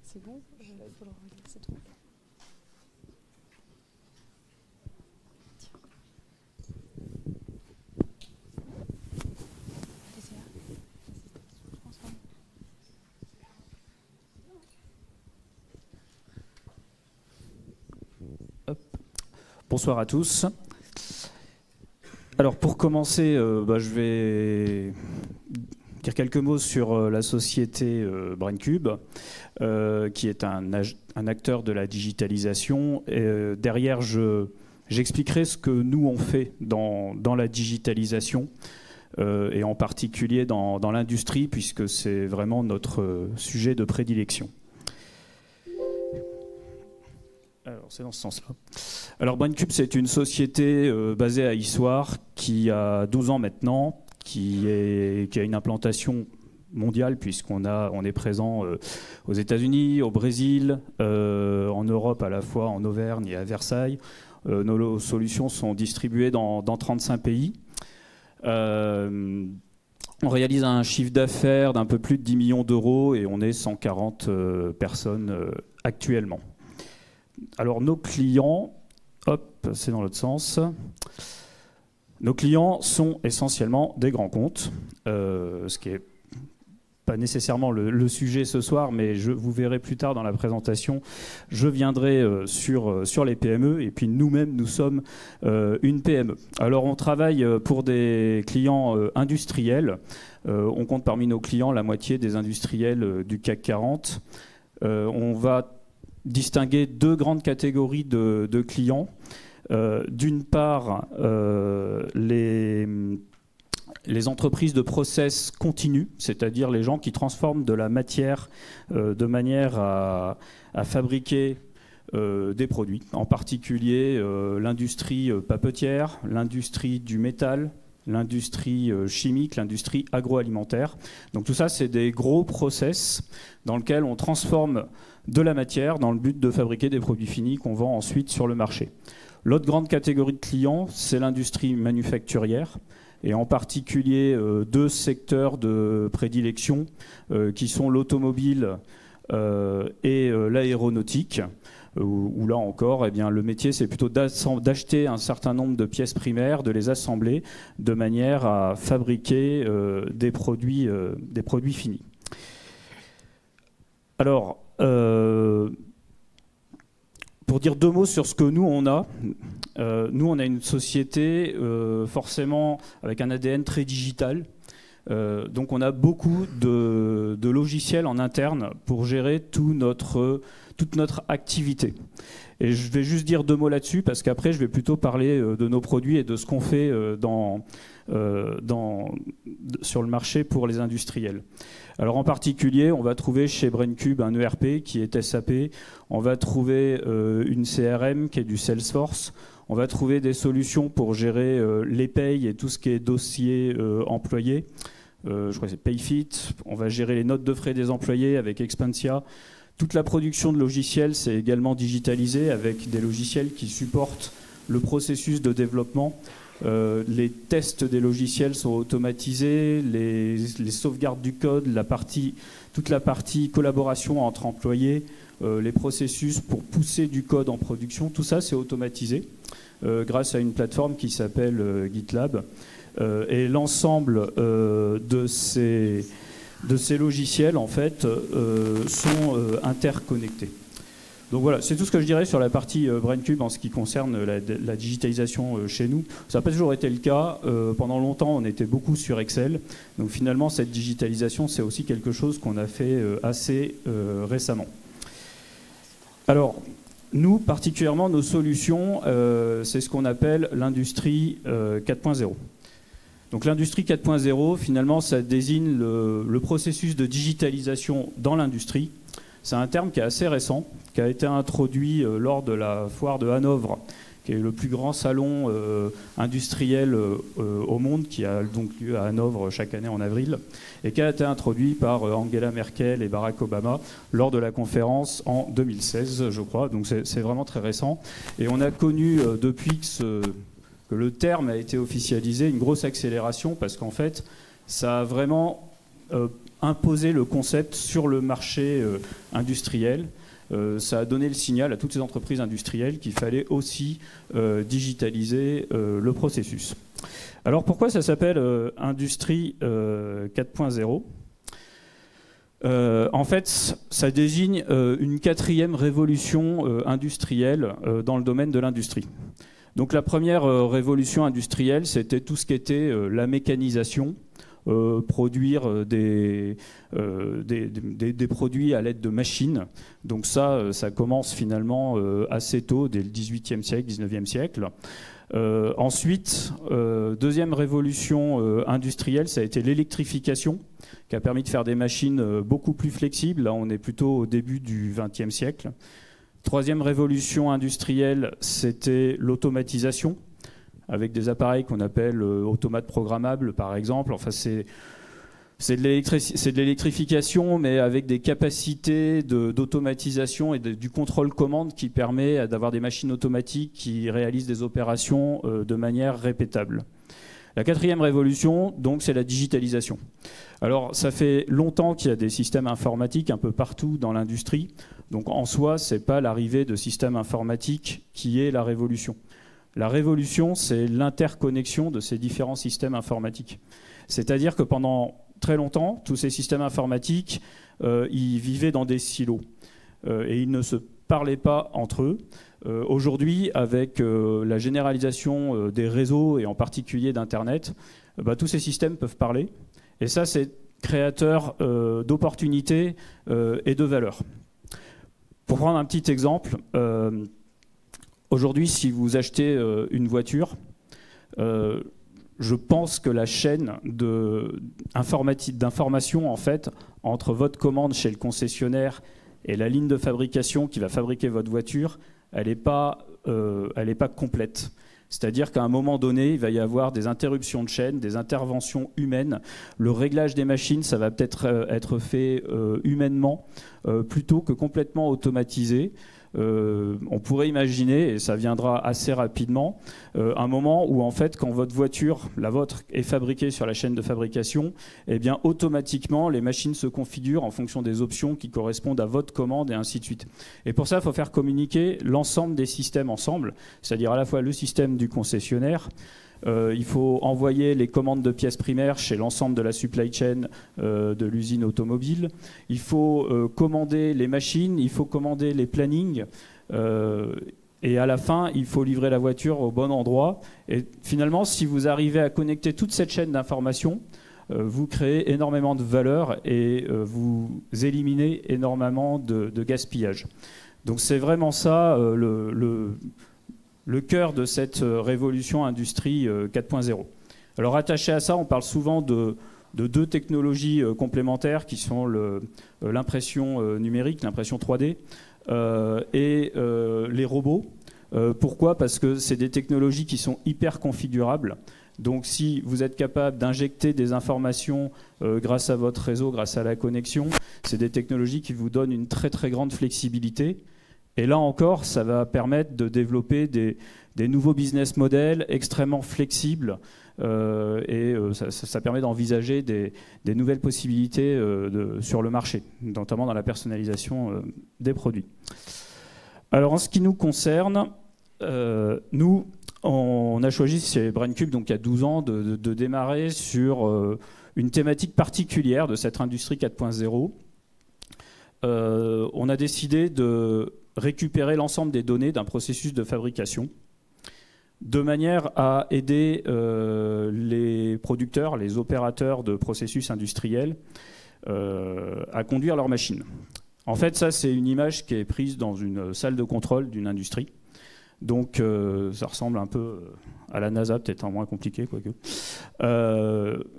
C'est bon, il faut le regarder, c'est tout. Bonsoir à tous. Alors pour commencer, je vais dire quelques mots sur la société Braincube, qui est un acteur de la digitalisation. Et, derrière, j'expliquerai ce que nous on fait dans la digitalisation, et en particulier dans l'industrie, puisque c'est vraiment notre sujet de prédilection. Alors, c'est dans ce sens-là. Alors, Braincube, c'est une société basée à Issoire qui a 12 ans maintenant, qui a une implantation mondiale, puisqu'on est présent aux États-Unis, au Brésil, en Europe à la fois, en Auvergne et à Versailles. Nos solutions sont distribuées dans 35 pays. On réalise un chiffre d'affaires d'un peu plus de 10 millions d'euros et on est 140 personnes actuellement. Alors nos clients, c'est dans l'autre sens. Nos clients sont essentiellement des grands comptes, ce qui n'est pas nécessairement le sujet ce soir, mais vous verrez plus tard dans la présentation, je viendrai sur les PME, et puis nous-mêmes, nous sommes une PME. Alors on travaille pour des clients industriels, on compte parmi nos clients la moitié des industriels du CAC 40. On va distinguer deux grandes catégories de clients. D'une part, les les entreprises de process continu, c'est-à-dire les gens qui transforment de la matière de manière à fabriquer des produits, en particulier l'industrie papetière, l'industrie du métal, l'industrie chimique, l'industrie agroalimentaire. Donc tout ça, c'est des gros process dans lesquels on transforme de la matière dans le but de fabriquer des produits finis qu'on vend ensuite sur le marché. L'autre grande catégorie de clients, c'est l'industrie manufacturière, et en particulier deux secteurs de prédilection qui sont l'automobile et l'aéronautique, où là encore, eh bien, le métier, c'est plutôt d'acheter un certain nombre de pièces primaires, de les assembler de manière à fabriquer des produits finis. Alors, pour dire deux mots sur ce que nous, on a une société forcément avec un ADN très digital. Donc on a beaucoup de logiciels en interne pour gérer toute notre activité. Et je vais juste dire deux mots là-dessus, parce qu'après je vais plutôt parler de nos produits et de ce qu'on fait sur le marché pour les industriels. Alors en particulier, on va trouver chez BrainCube un ERP qui est SAP, on va trouver une CRM qui est du Salesforce, on va trouver des solutions pour gérer les payes et tout ce qui est dossier employé. Je crois que c'est Payfit. On va gérer les notes de frais des employés avec Expansia. Toute la production de logiciels, c'est également digitalisé avec des logiciels qui supportent le processus de développement. Les tests des logiciels sont automatisés, les sauvegardes du code, toute la partie collaboration entre employés, les processus pour pousser du code en production, tout ça c'est automatisé grâce à une plateforme qui s'appelle GitLab. Et l'ensemble de ces logiciels en fait sont interconnectés. Donc voilà, c'est tout ce que je dirais sur la partie BrainCube en ce qui concerne la digitalisation chez nous. Ça n'a pas toujours été le cas. Pendant longtemps, on était beaucoup sur Excel. Donc finalement, cette digitalisation, c'est aussi quelque chose qu'on a fait assez récemment. Alors, nous, particulièrement, nos solutions, c'est ce qu'on appelle l'industrie 4.0. Donc l'industrie 4.0, finalement, ça désigne le processus de digitalisation dans l'industrie. C'est un terme qui est assez récent, qui a été introduit lors de la foire de Hanovre, qui est le plus grand salon industriel au monde, qui a donc lieu à Hanovre chaque année en avril, et qui a été introduit par Angela Merkel et Barack Obama lors de la conférence en 2016, je crois. Donc c'est vraiment très récent. Et on a connu depuis que le terme a été officialisé une grosse accélération, parce qu'en fait, ça a vraiment imposé le concept sur le marché industriel. Ça a donné le signal à toutes ces entreprises industrielles qu'il fallait aussi digitaliser le processus. Alors pourquoi ça s'appelle Industrie 4.0 ? En fait, ça désigne une quatrième révolution industrielle dans le domaine de l'industrie. Donc la première révolution industrielle, c'était tout ce qui était la mécanisation, produire des produits à l'aide de machines. Donc ça commence finalement assez tôt, dès le XVIIIe siècle, XIXe siècle. Ensuite, deuxième révolution industrielle, ça a été l'électrification, qui a permis de faire des machines beaucoup plus flexibles. Là, on est plutôt au début du XXe siècle. Troisième révolution industrielle, c'était l'automatisation, avec des appareils qu'on appelle automates programmables, par exemple. Enfin, c'est de l'électrification, mais avec des capacités d'automatisation et du contrôle-commande qui permet d'avoir des machines automatiques qui réalisent des opérations de manière répétable. La quatrième révolution, donc, c'est la digitalisation. Alors, ça fait longtemps qu'il y a des systèmes informatiques un peu partout dans l'industrie. Donc, en soi, ce n'est pas l'arrivée de systèmes informatiques qui est la révolution. La révolution, c'est l'interconnexion de ces différents systèmes informatiques. C'est-à-dire que pendant très longtemps, tous ces systèmes informatiques, ils vivaient dans des silos et ils ne se parlaient pas entre eux. Aujourd'hui, avec la généralisation des réseaux et en particulier d'Internet, tous ces systèmes peuvent parler. Et ça, c'est créateur d'opportunités et de valeurs. Pour prendre un petit exemple, aujourd'hui, si vous achetez une voiture, je pense que la chaîne d'information en fait, entre votre commande chez le concessionnaire et la ligne de fabrication qui va fabriquer votre voiture, elle n'est pas complète. C'est-à-dire qu'à un moment donné, il va y avoir des interruptions de chaîne, des interventions humaines. Le réglage des machines, ça va peut-être être fait humainement plutôt que complètement automatisé. On pourrait imaginer, et ça viendra assez rapidement, un moment où en fait, quand votre voiture, la vôtre, est fabriquée sur la chaîne de fabrication, eh bien automatiquement les machines se configurent en fonction des options qui correspondent à votre commande et ainsi de suite. Et pour ça, il faut faire communiquer l'ensemble des systèmes ensemble, c'est-à-dire à la fois le système du concessionnaire. Il faut envoyer les commandes de pièces primaires chez l'ensemble de la supply chain de l'usine automobile. Il faut commander les machines, il faut commander les plannings. Et à la fin, il faut livrer la voiture au bon endroit. Et finalement, si vous arrivez à connecter toute cette chaîne d'information, vous créez énormément de valeur et vous éliminez énormément de gaspillage. Donc c'est vraiment ça le cœur de cette révolution industrie 4.0. Alors attaché à ça, on parle souvent de deux technologies complémentaires qui sont l'impression numérique, l'impression 3D, et les robots. Pourquoi ? Parce que c'est des technologies qui sont hyper configurables. Donc si vous êtes capable d'injecter des informations grâce à votre réseau, grâce à la connexion, c'est des technologies qui vous donnent une très très grande flexibilité. Et là encore, ça va permettre de développer des nouveaux business models extrêmement flexibles ça permet d'envisager des nouvelles possibilités sur le marché, notamment dans la personnalisation des produits. Alors en ce qui nous concerne, nous, on a choisi chez BrainCube, donc il y a 12 ans, de démarrer sur une thématique particulière de cette industrie 4.0. On a décidé de récupérer l'ensemble des données d'un processus de fabrication de manière à aider les producteurs, les opérateurs de processus industriels à conduire leurs machines. En fait, ça, c'est une image qui est prise dans une salle de contrôle d'une industrie. Donc, ça ressemble un peu à la NASA, peut-être en moins compliqué, quoique.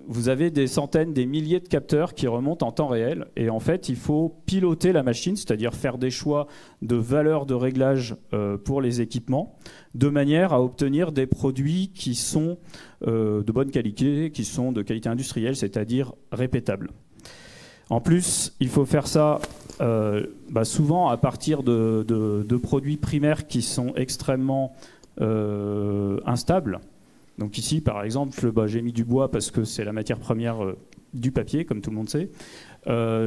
Vous avez des centaines, des milliers de capteurs qui remontent en temps réel. Et en fait, il faut piloter la machine, c'est-à-dire faire des choix de valeurs de réglage pour les équipements, de manière à obtenir des produits qui sont de bonne qualité, qui sont de qualité industrielle, c'est-à-dire répétables. En plus, il faut faire ça souvent à partir de produits primaires qui sont extrêmement instables. Donc ici, par exemple, j'ai mis du bois parce que c'est la matière première du papier, comme tout le monde sait.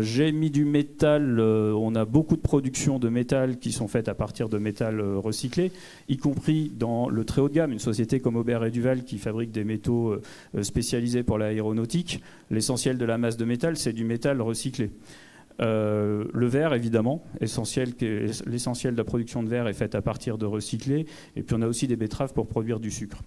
J'ai mis du métal. On a beaucoup de productions de métal qui sont faites à partir de métal recyclé, y compris dans le très haut de gamme. Une société comme Aubert et Duval qui fabrique des métaux spécialisés pour l'aéronautique. L'essentiel de la masse de métal, c'est du métal recyclé. Le verre, évidemment, l'essentiel de la production de verre est faite à partir de recyclés. Et puis on a aussi des betteraves pour produire du sucre.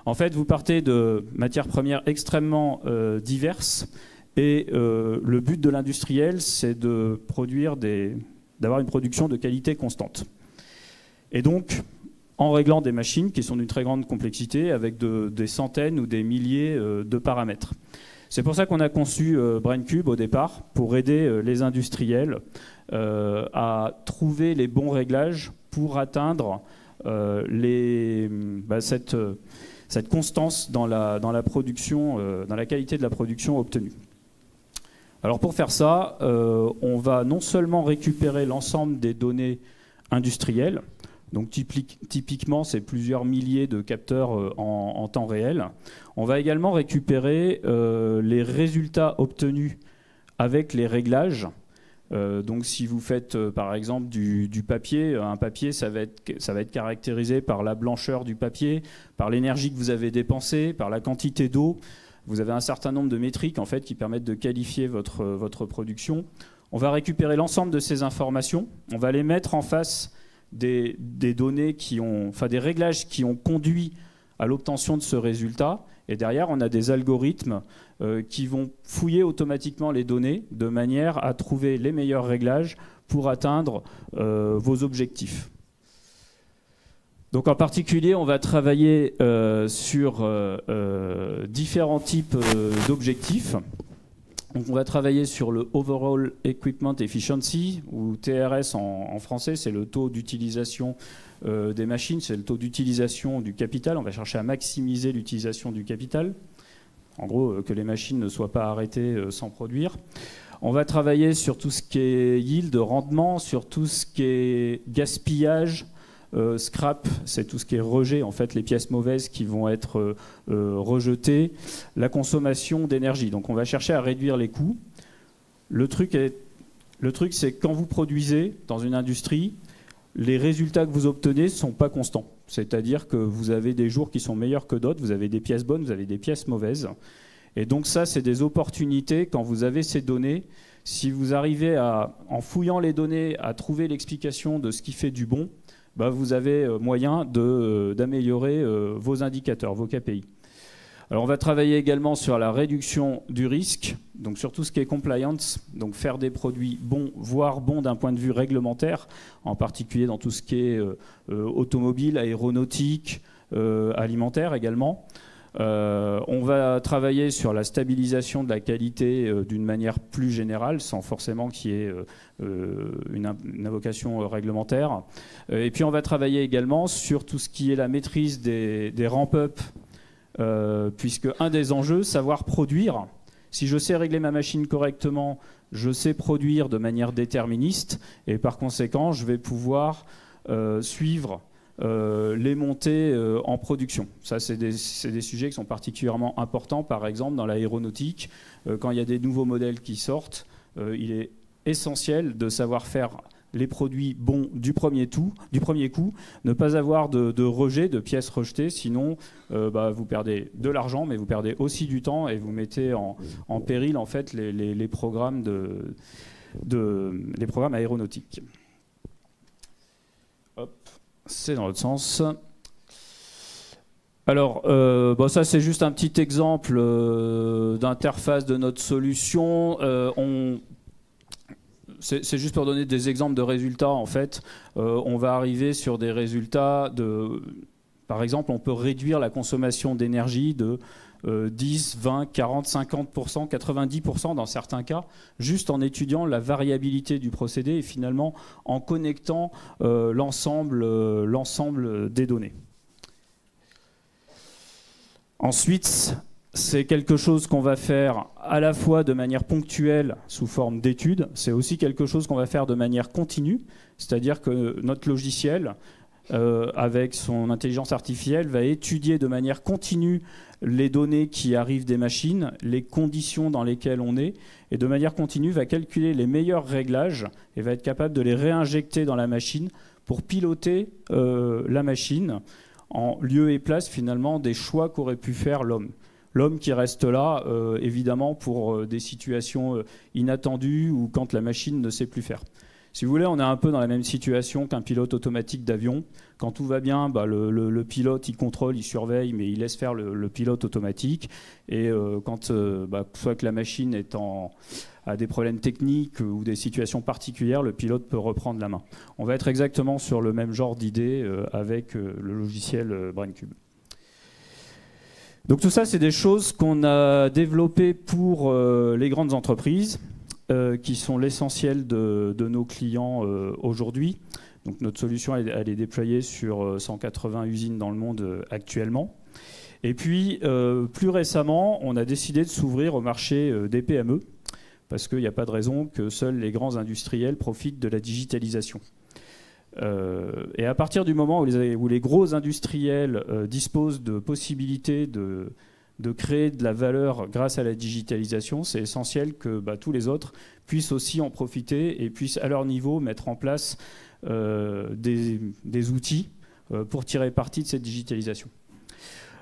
En fait, vous partez de matières premières extrêmement diverses. Et le but de l'industriel, c'est d'avoir une production de qualité constante. Et donc, en réglant des machines qui sont d'une très grande complexité, avec des centaines ou des milliers de paramètres. C'est pour ça qu'on a conçu BrainCube au départ, pour aider les industriels à trouver les bons réglages pour atteindre cette constance dans la production, dans la qualité de la production obtenue. Alors pour faire ça, on va non seulement récupérer l'ensemble des données industrielles, donc typiquement c'est plusieurs milliers de capteurs en temps réel. On va également récupérer les résultats obtenus avec les réglages. Donc si vous faites par exemple du papier, un papier ça va être caractérisé par la blancheur du papier, par l'énergie que vous avez dépensée, par la quantité d'eau. Vous avez un certain nombre de métriques en fait, qui permettent de qualifier votre production. On va récupérer l'ensemble de ces informations, on va les mettre en face des données des réglages qui ont conduit à l'obtention de ce résultat. Et derrière, on a des algorithmes qui vont fouiller automatiquement les données de manière à trouver les meilleurs réglages pour atteindre vos objectifs. Donc en particulier, on va travailler sur différents types d'objectifs. Donc on va travailler sur le Overall Equipment Efficiency, ou TRS en français, c'est le taux d'utilisation des machines, c'est le taux d'utilisation du capital. On va chercher à maximiser l'utilisation du capital. En gros, que les machines ne soient pas arrêtées sans produire. On va travailler sur tout ce qui est yield, rendement, sur tout ce qui est gaspillage, scrap, c'est tout ce qui est rejet, en fait, les pièces mauvaises qui vont être rejetées, la consommation d'énergie. Donc on va chercher à réduire les coûts. Le truc, c'est que quand vous produisez dans une industrie, les résultats que vous obtenez ne sont pas constants. C'est-à-dire que vous avez des jours qui sont meilleurs que d'autres, vous avez des pièces bonnes, vous avez des pièces mauvaises. Et donc ça, c'est des opportunités quand vous avez ces données. Si vous arrivez en fouillant les données, à trouver l'explication de ce qui fait du bon, bah vous avez moyen d'améliorer vos indicateurs, vos KPI. Alors on va travailler également sur la réduction du risque, donc sur tout ce qui est compliance, donc faire des produits bons, voire bons d'un point de vue réglementaire, en particulier dans tout ce qui est automobile, aéronautique, alimentaire également. On va travailler sur la stabilisation de la qualité d'une manière plus générale, sans forcément qu'il y ait une invocation réglementaire. Et puis on va travailler également sur tout ce qui est la maîtrise des ramp-up, puisque un des enjeux, savoir produire. Si je sais régler ma machine correctement, je sais produire de manière déterministe, et par conséquent, je vais pouvoir suivre les montées en production. Ça, c'est des sujets qui sont particulièrement importants. Par exemple, dans l'aéronautique, quand il y a des nouveaux modèles qui sortent, il est essentiel de savoir faire les produits bons du premier coup, ne pas avoir de rejet, de pièces rejetées, sinon vous perdez de l'argent, mais vous perdez aussi du temps et vous mettez en péril en fait, les programmes les programmes aéronautiques. Hop. C'est dans l'autre sens. Alors, ça c'est juste un petit exemple d'interface de notre solution. C'est juste pour donner des exemples de résultats. En fait, on va arriver sur des résultats par exemple, on peut réduire la consommation d'énergie de 10, 20, 40, 50%, 90% dans certains cas, juste en étudiant la variabilité du procédé et finalement en connectant l'ensemble des données. Ensuite, c'est quelque chose qu'on va faire à la fois de manière ponctuelle sous forme d'études, c'est aussi quelque chose qu'on va faire de manière continue, c'est-à-dire que notre logiciel, avec son intelligence artificielle, va étudier de manière continue les données qui arrivent des machines, les conditions dans lesquelles on est, et de manière continue va calculer les meilleurs réglages et va être capable de les réinjecter dans la machine pour piloter la machine en lieu et place finalement des choix qu'aurait pu faire l'homme. L'homme qui reste là, évidemment, pour des situations inattendues ou quand la machine ne sait plus faire. Si vous voulez, on est un peu dans la même situation qu'un pilote automatique d'avion. Quand tout va bien, le pilote, il contrôle, il surveille, mais il laisse faire le pilote automatique. Et quand soit que la machine a des problèmes techniques ou des situations particulières, le pilote peut reprendre la main. On va être exactement sur le même genre d'idée avec le logiciel BrainCube. Donc tout ça, c'est des choses qu'on a développées pour les grandes entreprises, qui sont l'essentiel de nos clients aujourd'hui. Donc notre solution, elle est déployée sur 180 usines dans le monde actuellement. Et puis, plus récemment, on a décidé de s'ouvrir au marché des PME, parce qu'il n'y a pas de raison que seuls les grands industriels profitent de la digitalisation. Et à partir du moment où les gros industriels disposent de possibilités de créer de la valeur grâce à la digitalisation, c'est essentiel que tous les autres puissent aussi en profiter et puissent à leur niveau mettre en place des outils pour tirer parti de cette digitalisation.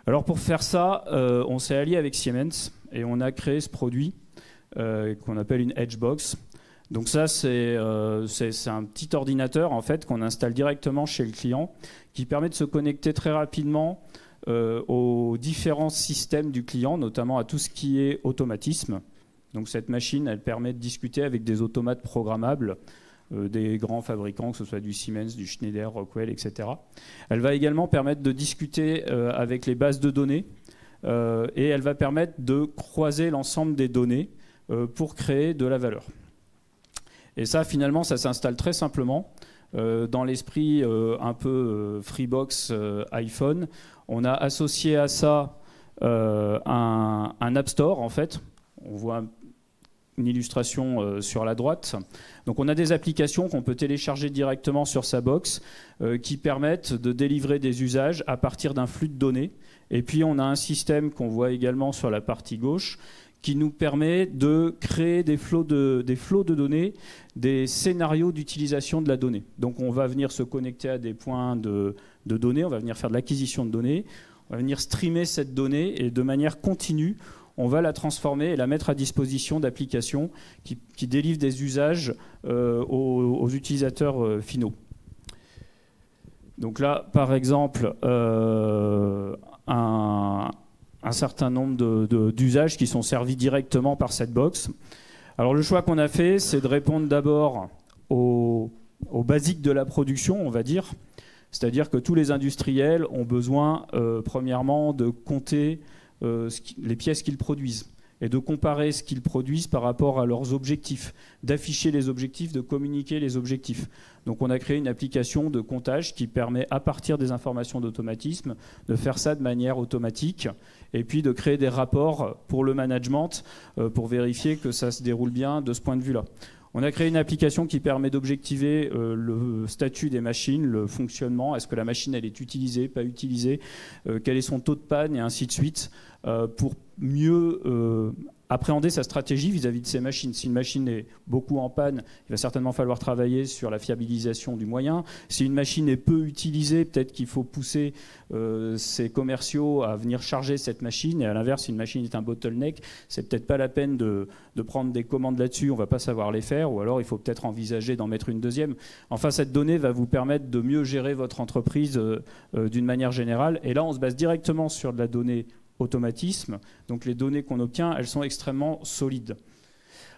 Alors pour faire ça, on s'est allié avec Siemens et on a créé ce produit qu'on appelle une Edgebox. Donc ça, c'est un petit ordinateur en fait, qu'on installe directement chez le client qui permet de se connecter très rapidement aux différents systèmes du client, notamment à tout ce qui est automatisme. Donc cette machine, elle permet de discuter avec des automates programmables des grands fabricants, que ce soit du Siemens, du Schneider, Rockwell, etc. Elle va également permettre de discuter avec les bases de données et elle va permettre de croiser l'ensemble des données pour créer de la valeur. Et ça, finalement, ça s'installe très simplement. Dans l'esprit un peu Freebox iPhone, on a associé à ça un App Store, en fait. On voit une illustration sur la droite. Donc on a des applications qu'on peut télécharger directement sur sa box qui permettent de délivrer des usages à partir d'un flux de données. Et puis on a un système qu'on voit également sur la partie gauche qui nous permet de créer des flots de données, des scénarios d'utilisation de la donnée. Donc on va venir se connecter à des points de données, on va venir faire de l'acquisition de données, on va venir streamer cette donnée et de manière continue, on va la transformer et la mettre à disposition d'applications qui délivrent des usages aux utilisateurs finaux. Donc là, par exemple, un certain nombre d'usages qui sont servis directement par cette box. Alors le choix qu'on a fait, c'est de répondre d'abord aux basiques de la production, on va dire. C'est-à-dire que tous les industriels ont besoin, premièrement, de compter les pièces qu'ils produisent et de comparer ce qu'ils produisent par rapport à leurs objectifs, d'afficher les objectifs, de communiquer les objectifs. Donc on a créé une application de comptage qui permet, à partir des informations d'automatisme, de faire ça de manière automatique et puis de créer des rapports pour le management pour vérifier que ça se déroule bien de ce point de vue-là. On a créé une application qui permet d'objectiver le statut des machines, le fonctionnement, est-ce que la machine elle est utilisée, pas utilisée, quel est son taux de panne et ainsi de suite, pour mieux appréhender sa stratégie vis-à-vis de ces machines. Si une machine est beaucoup en panne, il va certainement falloir travailler sur la fiabilisation du moyen. Si une machine est peu utilisée, peut-être qu'il faut pousser ses commerciaux à venir charger cette machine. Et à l'inverse, si une machine est un bottleneck, c'est peut-être pas la peine de prendre des commandes là-dessus, on va pas savoir les faire, ou alors il faut peut-être envisager d'en mettre une deuxième. Enfin, cette donnée va vous permettre de mieux gérer votre entreprise d'une manière générale. Et là, on se base directement sur de la donnée automatisme. Donc les données qu'on obtient, elles sont extrêmement solides.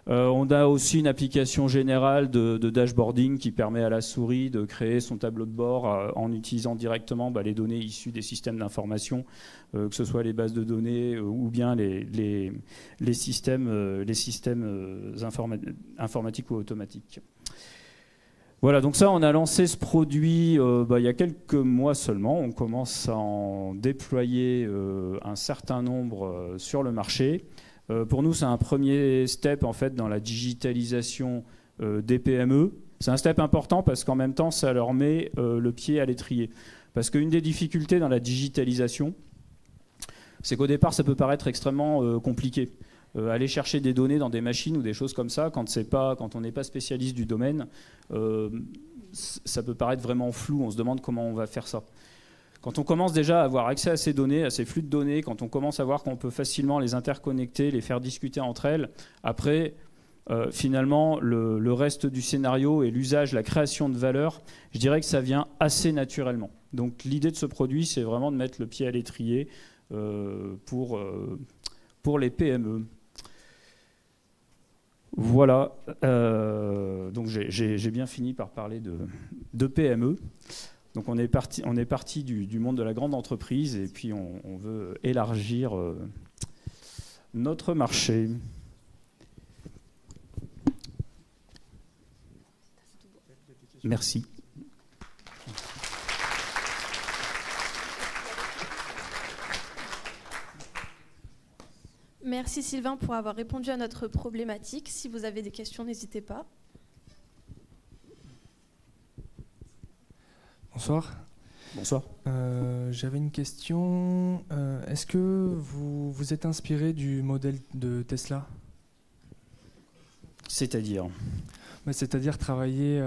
On a aussi une application générale de dashboarding qui permet à la souris de créer son tableau de bord en utilisant directement les données issues des systèmes d'information, que ce soit les bases de données ou bien les systèmes informatiques ou automatiques. Voilà, donc ça, on a lancé ce produit il y a quelques mois seulement. On commence à en déployer un certain nombre sur le marché. Pour nous, c'est un premier step en fait dans la digitalisation des PME. C'est un step important parce qu'en même temps, ça leur met le pied à l'étrier. Parce qu'une des difficultés dans la digitalisation, c'est qu'au départ, ça peut paraître extrêmement compliqué. Aller chercher des données dans des machines ou des choses comme ça, quand on n'est pas spécialiste du domaine, ça peut paraître vraiment flou. On se demande comment on va faire ça. Quand on commence déjà à avoir accès à ces données, à ces flux de données, quand on commence à voir qu'on peut facilement les interconnecter, les faire discuter entre elles, après, finalement, le reste du scénario et l'usage, la création de valeur, je dirais que ça vient assez naturellement. Donc l'idée de ce produit, c'est vraiment de mettre le pied à l'étrier pour les PME. Voilà, donc j'ai bien fini par parler de PME. Donc on est parti du monde de la grande entreprise et puis on veut élargir notre marché. Merci. Merci Sylvain pour avoir répondu à notre problématique. Si vous avez des questions, n'hésitez pas. Bonsoir. Bonsoir. J'avais une question. Est-ce que vous êtes inspiré du modèle de Tesla ? C'est-à-dire ? C'est-à-dire travailler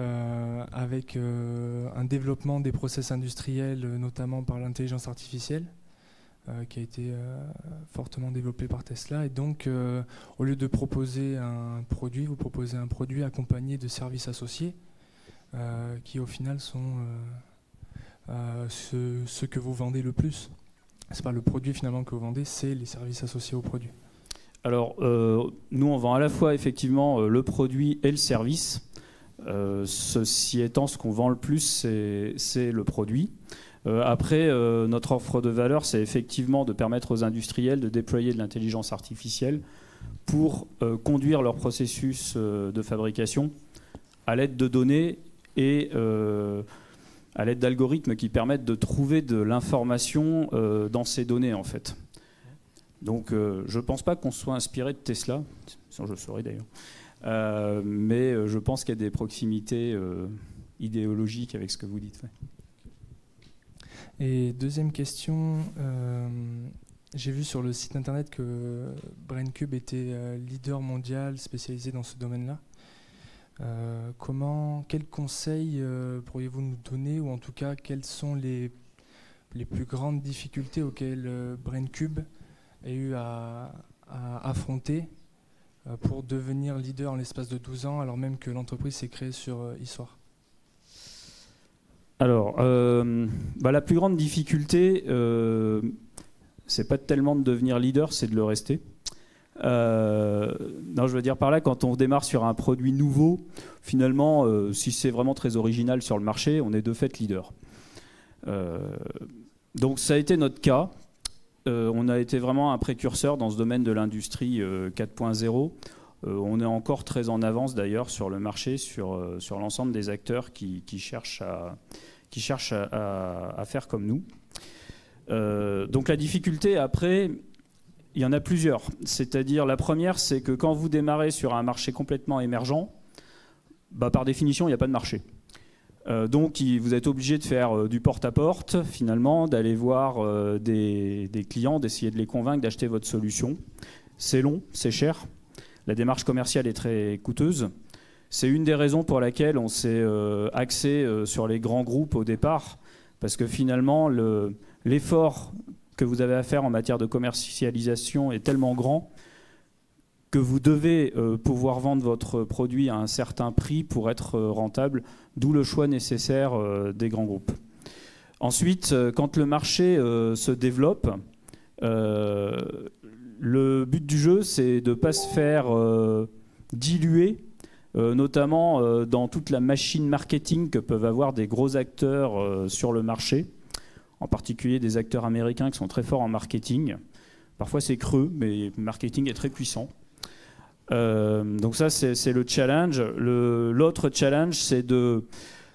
avec un développement des process industriels, notamment par l'intelligence artificielle, qui a été fortement développé par Tesla. Et donc, au lieu de proposer un produit, vous proposez un produit accompagné de services associés qui, au final, sont ce que vous vendez le plus. Ce n'est pas le produit, finalement, que vous vendez, c'est les services associés au produit. Alors, nous, on vend à la fois, effectivement, le produit et le service. Ceci étant, ce qu'on vend le plus, c'est le produit. Après, notre offre de valeur, c'est effectivement de permettre aux industriels de déployer de l'intelligence artificielle pour conduire leur processus de fabrication à l'aide de données et à l'aide d'algorithmes qui permettent de trouver de l'information dans ces données, en fait. Donc, je ne pense pas qu'on soit inspiré de Tesla, sinon je le saurais d'ailleurs, mais je pense qu'il y a des proximités idéologiques avec ce que vous dites. Ouais. Et deuxième question, j'ai vu sur le site internet que BrainCube était leader mondial spécialisé dans ce domaine-là. Quels conseils pourriez-vous nous donner, ou en tout cas quelles sont les plus grandes difficultés auxquelles BrainCube a eu à affronter pour devenir leader en l'espace de 12 ans, alors même que l'entreprise s'est créée sur Issoire? Alors, la plus grande difficulté, c'est pas tellement de devenir leader, c'est de le rester. Non, je veux dire par là, quand on démarre sur un produit nouveau, finalement, si c'est vraiment très original sur le marché, on est de fait leader. Donc ça a été notre cas. On a été vraiment un précurseur dans ce domaine de l'industrie 4.0. On est encore très en avance d'ailleurs sur le marché, sur l'ensemble des acteurs qui cherchent à faire comme nous. Donc la difficulté après, il y en a plusieurs. C'est-à-dire la première, c'est que quand vous démarrez sur un marché complètement émergent, par définition, il n'y a pas de marché. Donc vous êtes obligé de faire du porte-à-porte, finalement, d'aller voir des clients, d'essayer de les convaincre d'acheter votre solution. C'est long, c'est cher. La démarche commerciale est très coûteuse. C'est une des raisons pour laquelle on s'est axé sur les grands groupes au départ, parce que finalement, l'effort que vous avez à faire en matière de commercialisation est tellement grand que vous devez pouvoir vendre votre produit à un certain prix pour être rentable, d'où le choix nécessaire des grands groupes. Ensuite, quand le marché se développe, le but du jeu, c'est de ne pas se faire diluer, notamment dans toute la machine marketing que peuvent avoir des gros acteurs sur le marché, en particulier des acteurs américains qui sont très forts en marketing. Parfois c'est creux, mais le marketing est très puissant. Donc ça, c'est le challenge. L'autre challenge, c'est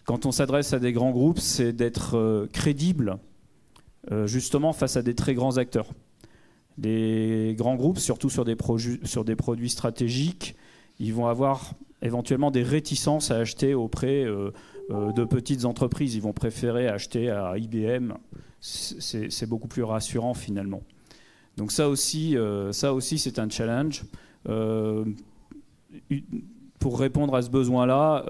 quand on s'adresse à des grands groupes, c'est d'être crédible, justement face à des très grands acteurs. Les grands groupes, surtout sur des produits stratégiques, ils vont avoir éventuellement des réticences à acheter auprès de petites entreprises. Ils vont préférer acheter à IBM. C'est beaucoup plus rassurant finalement. Donc ça aussi c'est un challenge. Pour répondre à ce besoin-là,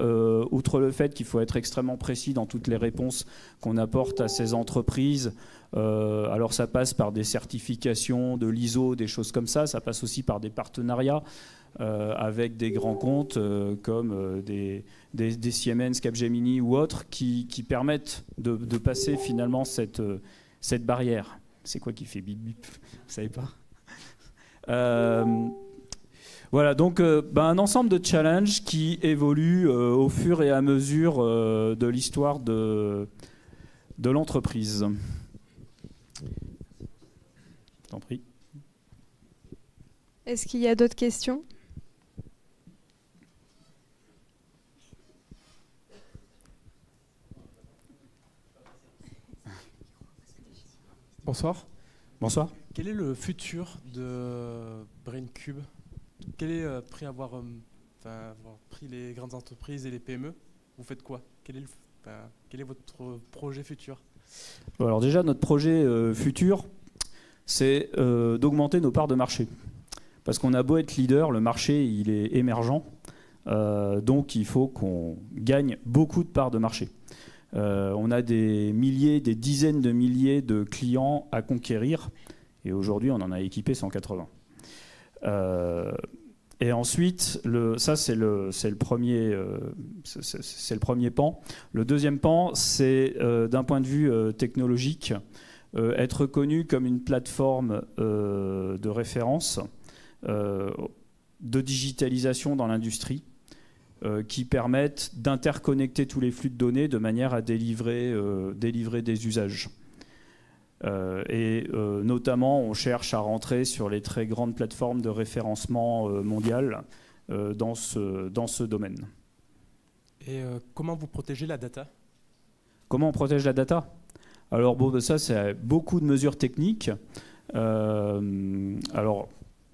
outre le fait qu'il faut être extrêmement précis dans toutes les réponses qu'on apporte à ces entreprises, alors ça passe par des certifications de l'ISO, des choses comme ça passe aussi par des partenariats avec des grands comptes comme des Siemens, Capgemini ou autres qui permettent de passer finalement cette barrière. C'est quoi qui fait bip bip? Vous savez pas? Voilà, donc un ensemble de challenges qui évoluent au fur et à mesure de l'histoire de l'entreprise. Je t'en prie. Est-ce qu'il y a d'autres questions? Bonsoir. Bonsoir. Quel est le futur de BrainCube? Quel est, après avoir pris les grandes entreprises et les PME, vous faites quoi? Quel est votre projet futur? Alors déjà, notre projet futur, c'est d'augmenter nos parts de marché. Parce qu'on a beau être leader, le marché il est émergent, donc il faut qu'on gagne beaucoup de parts de marché. On a des dizaines de milliers de clients à conquérir, et aujourd'hui on en a équipé 180. Et ensuite, ça c'est le premier pan. Le deuxième pan, c'est d'un point de vue technologique, être reconnu comme une plateforme de référence de digitalisation dans l'industrie. qui permettent d'interconnecter tous les flux de données de manière à délivrer des usages. Notamment, on cherche à rentrer sur les très grandes plateformes de référencement mondiales dans ce domaine. Et comment vous protégez la data? Comment on protège la data? Alors bon, ça, c'est beaucoup de mesures techniques. Alors,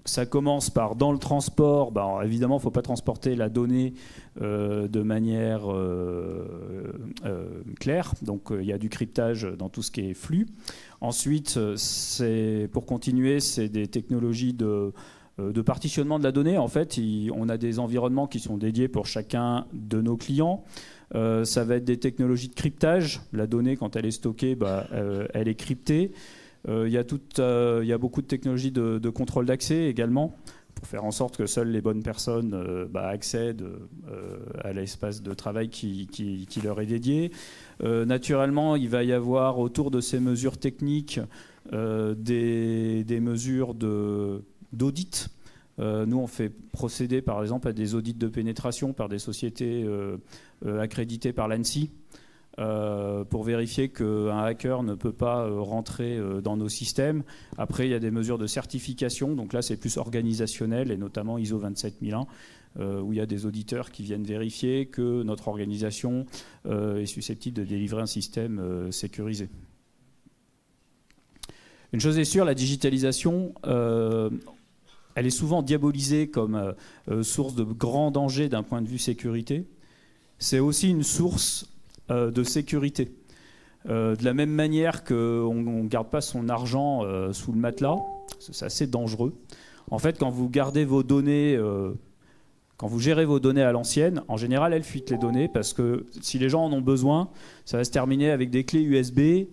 ça commence par, dans le transport, évidemment, il ne faut pas transporter la donnée de manière claire. Donc, il y a du cryptage dans tout ce qui est flux. Ensuite, pour continuer, c'est des technologies de partitionnement de la donnée. En fait, on a des environnements qui sont dédiés pour chacun de nos clients. Ça va être des technologies de cryptage. La donnée, quand elle est stockée, elle est cryptée. Il y a beaucoup de technologies de contrôle d'accès également, pour faire en sorte que seules les bonnes personnes accèdent à l'espace de travail qui leur est dédié. Naturellement, il va y avoir autour de ces mesures techniques des mesures d'audit. Nous, on fait procéder par exemple à des audits de pénétration par des sociétés accréditées par l'ANSSI. Pour vérifier qu'un hacker ne peut pas rentrer dans nos systèmes. Après, il y a des mesures de certification, donc là c'est plus organisationnel, et notamment ISO 27001, où il y a des auditeurs qui viennent vérifier que notre organisation est susceptible de délivrer un système sécurisé. Une chose est sûre, la digitalisation, elle est souvent diabolisée comme source de grands dangers d'un point de vue sécurité. C'est aussi une source de sécurité. De la même manière qu'on ne garde pas son argent sous le matelas, c'est assez dangereux. En fait, quand vous gardez vos données, quand vous gérez vos données à l'ancienne, en général, elles fuitent les données parce que si les gens en ont besoin, ça va se terminer avec des clés USB,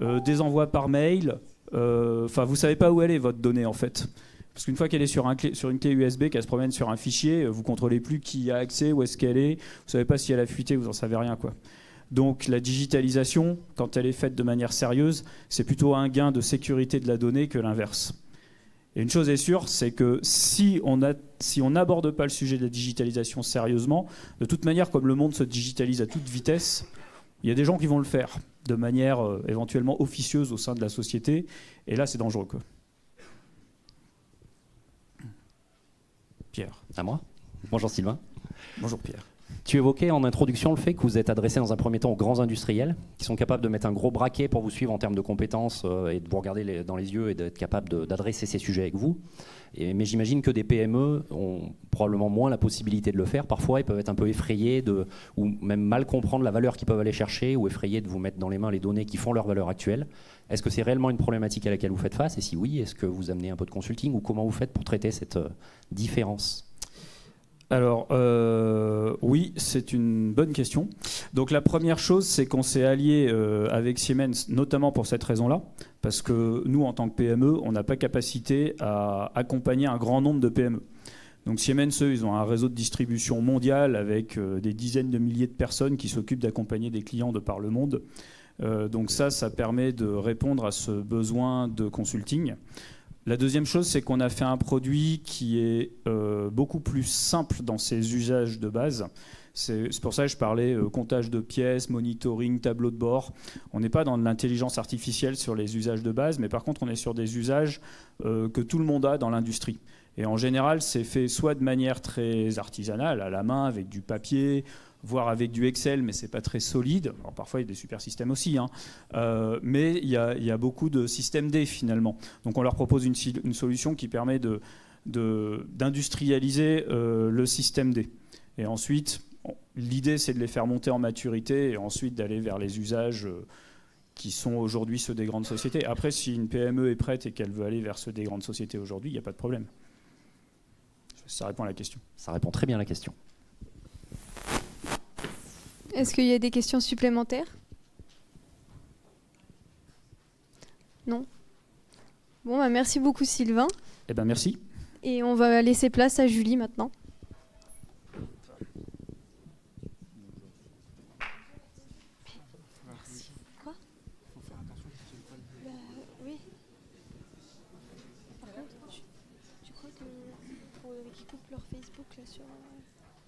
des envois par mail. Enfin, vous ne savez pas où elle est, votre donnée, en fait. Parce qu'une fois qu'elle est sur une clé USB, qu'elle se promène sur un fichier, vous ne contrôlez plus qui y a accès, où est-ce qu'elle est. Vous ne savez pas si elle a fuité, vous n'en savez rien, quoi. Donc la digitalisation, quand elle est faite de manière sérieuse, c'est plutôt un gain de sécurité de la donnée que l'inverse. Et une chose est sûre, c'est que si on n'aborde pas le sujet de la digitalisation sérieusement, de toute manière, comme le monde se digitalise à toute vitesse, il y a des gens qui vont le faire de manière éventuellement officieuse au sein de la société, et là c'est dangereux, quoi. Pierre. À moi. Bonjour Sylvain. Bonjour Pierre. Tu évoquais en introduction le fait que vous êtes adressé dans un premier temps aux grands industriels qui sont capables de mettre un gros braquet pour vous suivre en termes de compétences et de vous regarder dans les yeux et d'être capables d'adresser ces sujets avec vous. Mais j'imagine que des PME ont probablement moins la possibilité de le faire. Parfois, ils peuvent être un peu effrayés ou même mal comprendre la valeur qu'ils peuvent aller chercher ou effrayés de vous mettre dans les mains les données qui font leur valeur actuelle. Est-ce que c'est réellement une problématique à laquelle vous faites face? Et si oui, est-ce que vous amenez un peu de consulting ou comment vous faites pour traiter cette différence? Alors, oui, c'est une bonne question. Donc la première chose, c'est qu'on s'est allié avec Siemens, notamment pour cette raison-là, parce que nous, en tant que PME, on n'a pas capacité à accompagner un grand nombre de PME. Donc Siemens, eux, ils ont un réseau de distribution mondial avec des dizaines de milliers de personnes qui s'occupent d'accompagner des clients de par le monde. Donc ça permet de répondre à ce besoin de consulting. La deuxième chose, c'est qu'on a fait un produit qui est beaucoup plus simple dans ses usages de base. C'est pour ça que je parlais comptage de pièces, monitoring, tableau de bord. On n'est pas dans de l'intelligence artificielle sur les usages de base, mais par contre, on est sur des usages que tout le monde a dans l'industrie. Et en général, c'est fait soit de manière très artisanale, à la main, avec du papier, voire avec du Excel, mais ce n'est pas très solide. Alors, parfois, il y a des super systèmes aussi, hein. Mais il y a beaucoup de systèmes D, finalement. Donc, on leur propose une solution qui permet d'industrialiser le système D. Et ensuite, l'idée, c'est de les faire monter en maturité et ensuite d'aller vers les usages qui sont aujourd'hui ceux des grandes sociétés. Après, si une PME est prête et qu'elle veut aller vers ceux des grandes sociétés aujourd'hui, il n'y a pas de problème. Ça répond à la question. Ça répond très bien à la question. Est-ce qu'il y a des questions supplémentaires? Non. Bon, merci beaucoup Sylvain. Eh ben merci. Et on va laisser place à Julie maintenant. Quoi? Oui. Par contre, tu crois que pour qu'ils coupent leur Facebook là sur...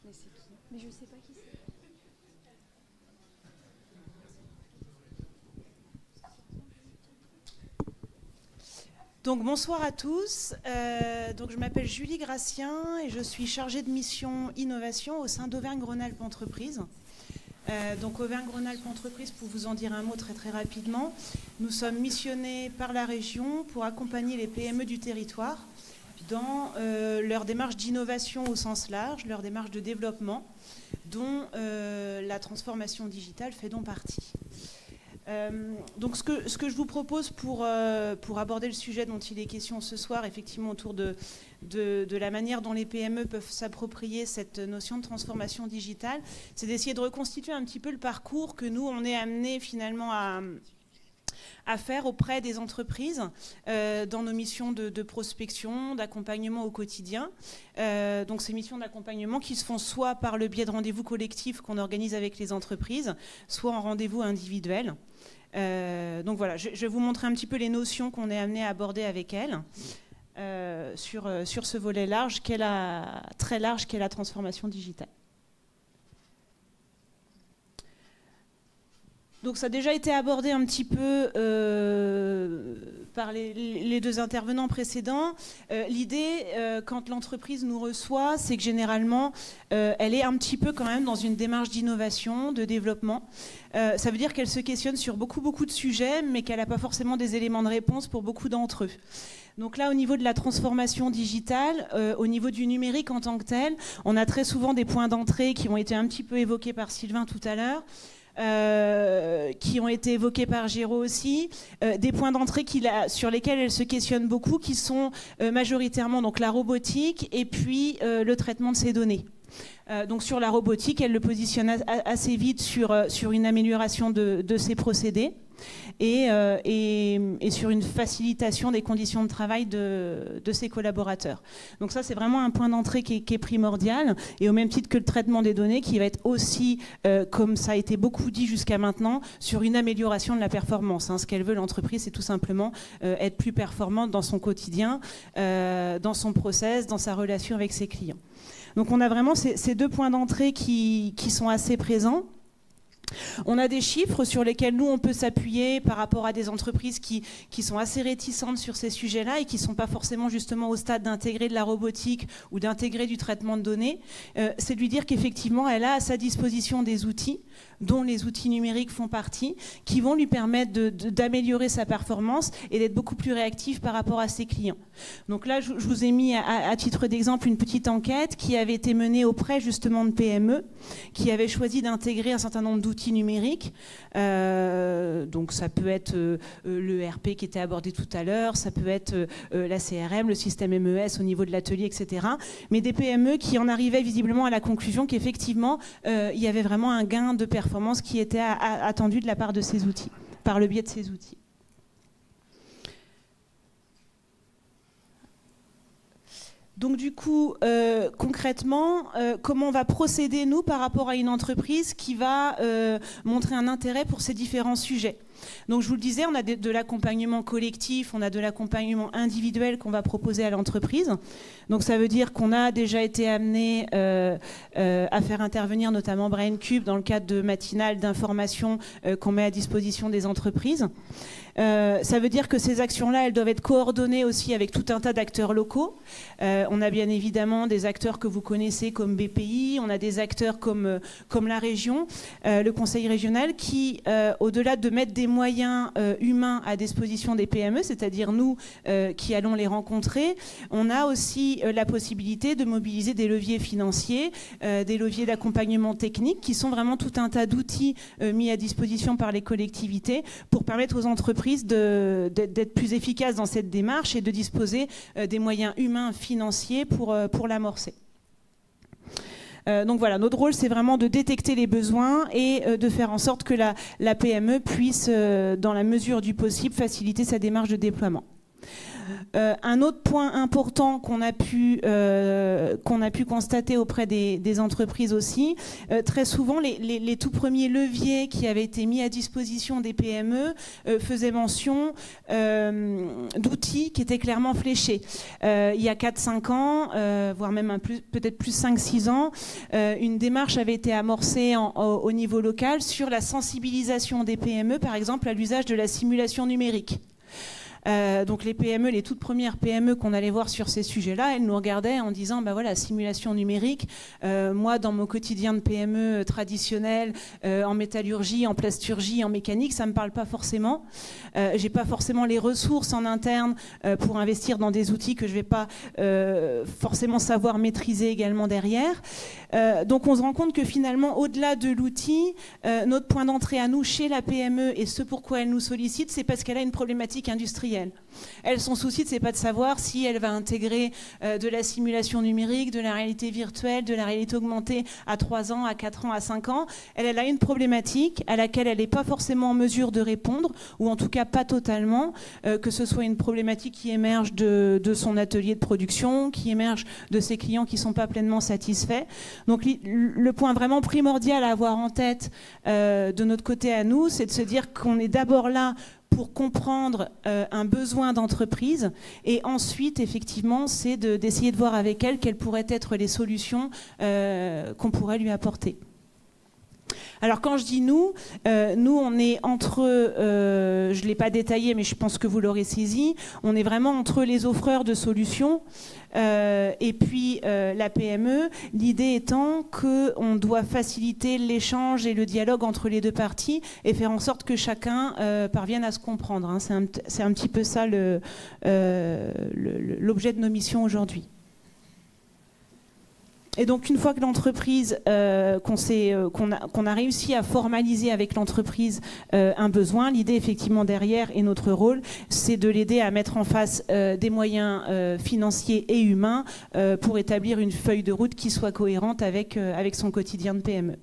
Mais c'est qui? Mais je sais pas qui c'est. Donc bonsoir à tous. Donc je m'appelle Julie Gracien et je suis chargée de mission innovation au sein d'Auvergne-Rhône-Alpes Entreprises. Donc Auvergne-Rhône-Alpes Entreprises, pour vous en dire un mot très très rapidement, nous sommes missionnés par la région pour accompagner les PME du territoire dans leur démarche d'innovation au sens large, leur démarche de développement, dont la transformation digitale fait donc partie. Donc ce que je vous propose pour aborder le sujet dont il est question ce soir, effectivement autour de la manière dont les PME peuvent s'approprier cette notion de transformation digitale, c'est d'essayer de reconstituer un petit peu le parcours que nous, on est amené finalement à faire auprès des entreprises dans nos missions de prospection, d'accompagnement au quotidien. Donc ces missions d'accompagnement qui se font soit par le biais de rendez-vous collectifs qu'on organise avec les entreprises, soit en rendez-vous individuels. Donc voilà, je vais vous montrer un petit peu les notions qu'on est amené à aborder avec elles sur ce volet large, très large, qu'est la transformation digitale. Donc ça a déjà été abordé un petit peu par les deux intervenants précédents. L'idée, quand l'entreprise nous reçoit, c'est que généralement, elle est un petit peu quand même dans une démarche d'innovation, de développement. Ça veut dire qu'elle se questionne sur beaucoup de sujets, mais qu'elle n'a pas forcément des éléments de réponse pour beaucoup d'entre eux. Donc là, au niveau de la transformation digitale, au niveau du numérique en tant que tel, on a très souvent des points d'entrée qui ont été un petit peu évoqués par Sylvain tout à l'heure. Qui ont été évoqués par Géraud aussi, des points d'entrée sur lesquels elle se questionne beaucoup, qui sont majoritairement donc la robotique et puis le traitement de ces données. Donc sur la robotique, elle le positionne assez vite sur une amélioration de ses procédés et sur une facilitation des conditions de travail de ses collaborateurs. Donc ça, c'est vraiment un point d'entrée qui est primordial, et au même titre que le traitement des données, qui va être aussi, comme ça a été beaucoup dit jusqu'à maintenant, sur une amélioration de la performance. Ce qu'elle veut, l'entreprise, c'est tout simplement être plus performante dans son quotidien, dans son process, dans sa relation avec ses clients. Donc on a vraiment ces deux points d'entrée qui sont assez présents. On a des chiffres sur lesquels nous on peut s'appuyer par rapport à des entreprises qui sont assez réticentes sur ces sujets-là et qui ne sont pas forcément justement au stade d'intégrer de la robotique ou d'intégrer du traitement de données. C'est de lui dire qu'effectivement elle a à sa disposition des outils, dont les outils numériques font partie, qui vont lui permettre d'améliorer sa performance et d'être beaucoup plus réactif par rapport à ses clients. Donc là, je vous ai mis à titre d'exemple une petite enquête qui avait été menée auprès justement de PME, qui avaient choisi d'intégrer un certain nombre d'outils numériques. Donc ça peut être le RP qui était abordé tout à l'heure, ça peut être la CRM, le système MES au niveau de l'atelier, etc. Mais des PME qui en arrivaient visiblement à la conclusion qu'effectivement, il y avait vraiment un gain de performance qui était attendu de la part de ces outils, par le biais de ces outils. Donc du coup, concrètement, comment on va procéder, nous, par rapport à une entreprise qui va montrer un intérêt pour ces différents sujets? Donc je vous le disais, on a de l'accompagnement collectif, on a de l'accompagnement individuel qu'on va proposer à l'entreprise. Donc ça veut dire qu'on a déjà été amené à faire intervenir notamment BrainCube dans le cadre de matinales d'information qu'on met à disposition des entreprises. Ça veut dire que ces actions-là, elles doivent être coordonnées aussi avec tout un tas d'acteurs locaux. On a bien évidemment des acteurs que vous connaissez comme BPI, on a des acteurs comme la région, le conseil régional qui, au-delà de mettre des moyens humains à disposition des PME, c'est-à-dire nous qui allons les rencontrer, on a aussi la possibilité de mobiliser des leviers financiers, des leviers d'accompagnement technique qui sont vraiment tout un tas d'outils mis à disposition par les collectivités pour permettre aux entreprises d'être plus efficaces dans cette démarche et de disposer des moyens humains financiers pour l'amorcer. Donc voilà, notre rôle, c'est vraiment de détecter les besoins et de faire en sorte que la PME puisse, dans la mesure du possible, faciliter sa démarche de déploiement. Un autre point important qu'on a pu constater auprès des entreprises aussi, très souvent les tout premiers leviers qui avaient été mis à disposition des PME faisaient mention d'outils qui étaient clairement fléchés. Il y a 4-5 ans, voire même peut-être plus 5-6 ans, une démarche avait été amorcée au niveau local sur la sensibilisation des PME, par exemple, à l'usage de la simulation numérique. Donc les PME, les toutes premières PME qu'on allait voir sur ces sujets-là, elles nous regardaient en disant bah voilà, simulation numérique, moi dans mon quotidien de PME traditionnel, en métallurgie, en plasturgie, en mécanique, ça me parle pas forcément. J'ai pas forcément les ressources en interne pour investir dans des outils que je vais pas forcément savoir maîtriser également derrière. Donc on se rend compte que finalement, au-delà de l'outil, notre point d'entrée à nous chez la PME et ce pourquoi elle nous sollicite, c'est parce qu'elle a une problématique industrielle. Elle, son souci, c'est pas de savoir si elle va intégrer de la simulation numérique, de la réalité virtuelle, de la réalité augmentée à 3 ans, à 4 ans, à 5 ans. Elle a une problématique à laquelle elle n'est pas forcément en mesure de répondre, ou en tout cas pas totalement, que ce soit une problématique qui émerge de son atelier de production, qui émerge de ses clients qui ne sont pas pleinement satisfaits. Donc le point vraiment primordial à avoir en tête de notre côté à nous, c'est de se dire qu'on est d'abord là pour comprendre un besoin d'entreprise et ensuite, effectivement, c'est d'essayer de voir avec elle quelles pourraient être les solutions qu'on pourrait lui apporter. Alors quand je dis nous on est entre, je ne l'ai pas détaillé mais je pense que vous l'aurez saisi, on est vraiment entre les offreurs de solutions et puis la PME, l'idée étant qu'on doit faciliter l'échange et le dialogue entre les deux parties et faire en sorte que chacun parvienne à se comprendre. Hein. C'est un petit peu ça l'objet de nos missions aujourd'hui. Et donc une fois que l'entreprise, qu'on a réussi à formaliser avec l'entreprise un besoin, l'idée effectivement derrière et notre rôle, c'est de l'aider à mettre en face des moyens financiers et humains pour établir une feuille de route qui soit cohérente avec son quotidien de PME.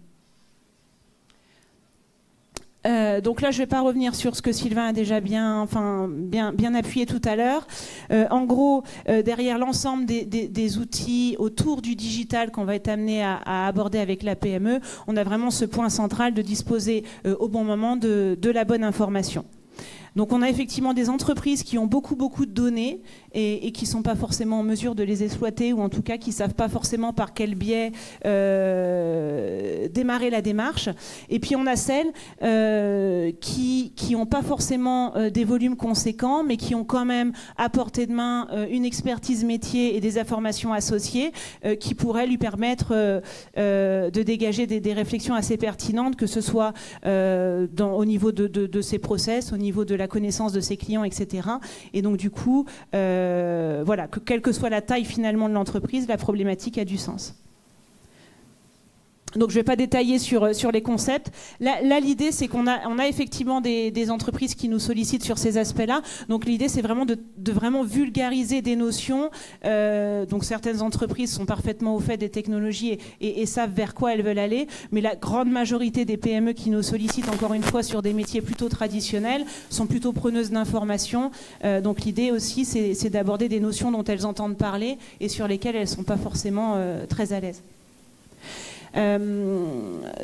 Donc là, je ne vais pas revenir sur ce que Sylvain a déjà bien appuyé tout à l'heure. En gros, derrière l'ensemble des outils autour du digital qu'on va être amené à aborder avec la PME, on a vraiment ce point central de disposer au bon moment de la bonne information. Donc on a effectivement des entreprises qui ont beaucoup de données et qui ne sont pas forcément en mesure de les exploiter ou en tout cas qui ne savent pas forcément par quel biais démarrer la démarche. Et puis on a celles qui n'ont pas forcément des volumes conséquents mais qui ont quand même à portée de main une expertise métier et des informations associées qui pourraient lui permettre de dégager des réflexions assez pertinentes, que ce soit au niveau de ses process, au niveau de la connaissance de ses clients, etc. Et donc du coup, voilà, que quelle que soit la taille finalement de l'entreprise, la problématique a du sens. Donc je ne vais pas détailler sur les concepts. Là l'idée, c'est qu'on a effectivement des entreprises qui nous sollicitent sur ces aspects-là. Donc l'idée, c'est vraiment de vraiment vulgariser des notions. Donc certaines entreprises sont parfaitement au fait des technologies et savent vers quoi elles veulent aller. Mais la grande majorité des PME qui nous sollicitent, encore une fois, sur des métiers plutôt traditionnels, sont plutôt preneuses d'informations. Donc l'idée aussi, c'est d'aborder des notions dont elles entendent parler et sur lesquelles elles ne sont pas forcément très à l'aise.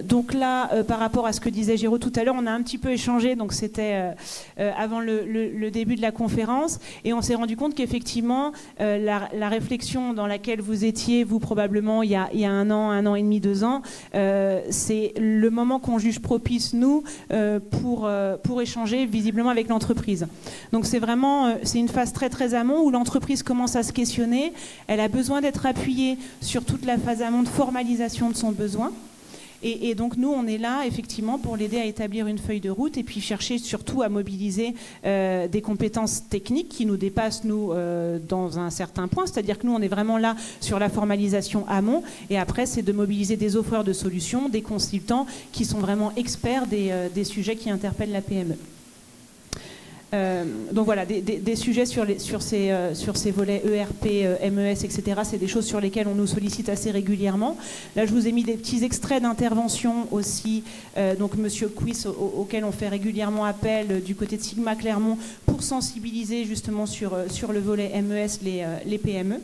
Donc là, par rapport à ce que disait Géraud tout à l'heure, on a un petit peu échangé, donc c'était avant le début de la conférence, et on s'est rendu compte qu'effectivement, la réflexion dans laquelle vous étiez, vous probablement, il y a 1 an et demi, 2 ans, c'est le moment qu'on juge propice, nous, pour échanger visiblement avec l'entreprise. Donc c'est vraiment, c'est une phase très amont où l'entreprise commence à se questionner, elle a besoin d'être appuyée sur toute la phase amont de formalisation de son besoin. Et donc nous, on est là effectivement pour l'aider à établir une feuille de route et puis chercher surtout à mobiliser des compétences techniques qui nous dépassent, nous, dans un certain point. C'est-à-dire que nous, on est vraiment là sur la formalisation amont. Et après, c'est de mobiliser des offreurs de solutions, des consultants qui sont vraiment experts des sujets qui interpellent la PME. Donc voilà, des sujets sur ces volets ERP, MES, etc. C'est des choses sur lesquelles on nous sollicite assez régulièrement. Là, je vous ai mis des petits extraits d'intervention aussi. Donc Monsieur Quiss, auquel on fait régulièrement appel du côté de Sigma Clermont pour sensibiliser justement sur le volet MES les PME.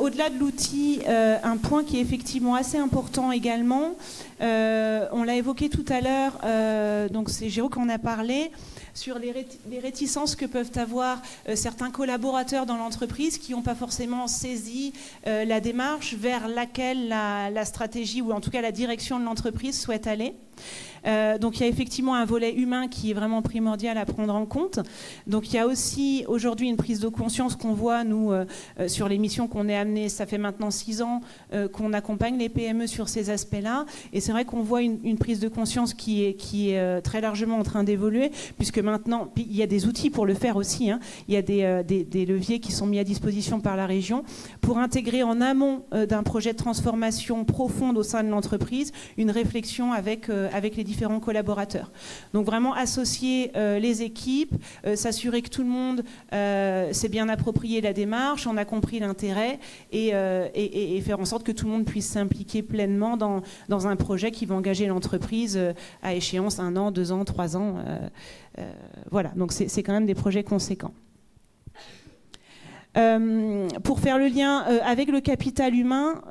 Au-delà de l'outil, un point qui est effectivement assez important également, on l'a évoqué tout à l'heure, donc c'est Géraud qui en a parlé, sur les réticences que peuvent avoir certains collaborateurs dans l'entreprise qui n'ont pas forcément saisi la démarche vers laquelle la stratégie ou en tout cas la direction de l'entreprise souhaite aller. Donc il y a effectivement un volet humain qui est vraiment primordial à prendre en compte. Donc il y a aussi aujourd'hui une prise de conscience qu'on voit, nous, sur les missions qu'on est amené, ça fait maintenant 6 ans qu'on accompagne les PME sur ces aspects-là. Et c'est vrai qu'on voit une prise de conscience qui est très largement en train d'évoluer, puisque maintenant, il y a des outils pour le faire aussi, hein. Il y a des leviers qui sont mis à disposition par la région pour intégrer en amont d'un projet de transformation profonde au sein de l'entreprise une réflexion avec les différents collaborateurs. Donc vraiment associer les équipes, s'assurer que tout le monde s'est bien approprié la démarche, en a compris l'intérêt et faire en sorte que tout le monde puisse s'impliquer pleinement dans un projet qui va engager l'entreprise à échéance 1 an, 2 ans, 3 ans. Voilà, donc c'est quand même des projets conséquents. Pour faire le lien avec le capital humain,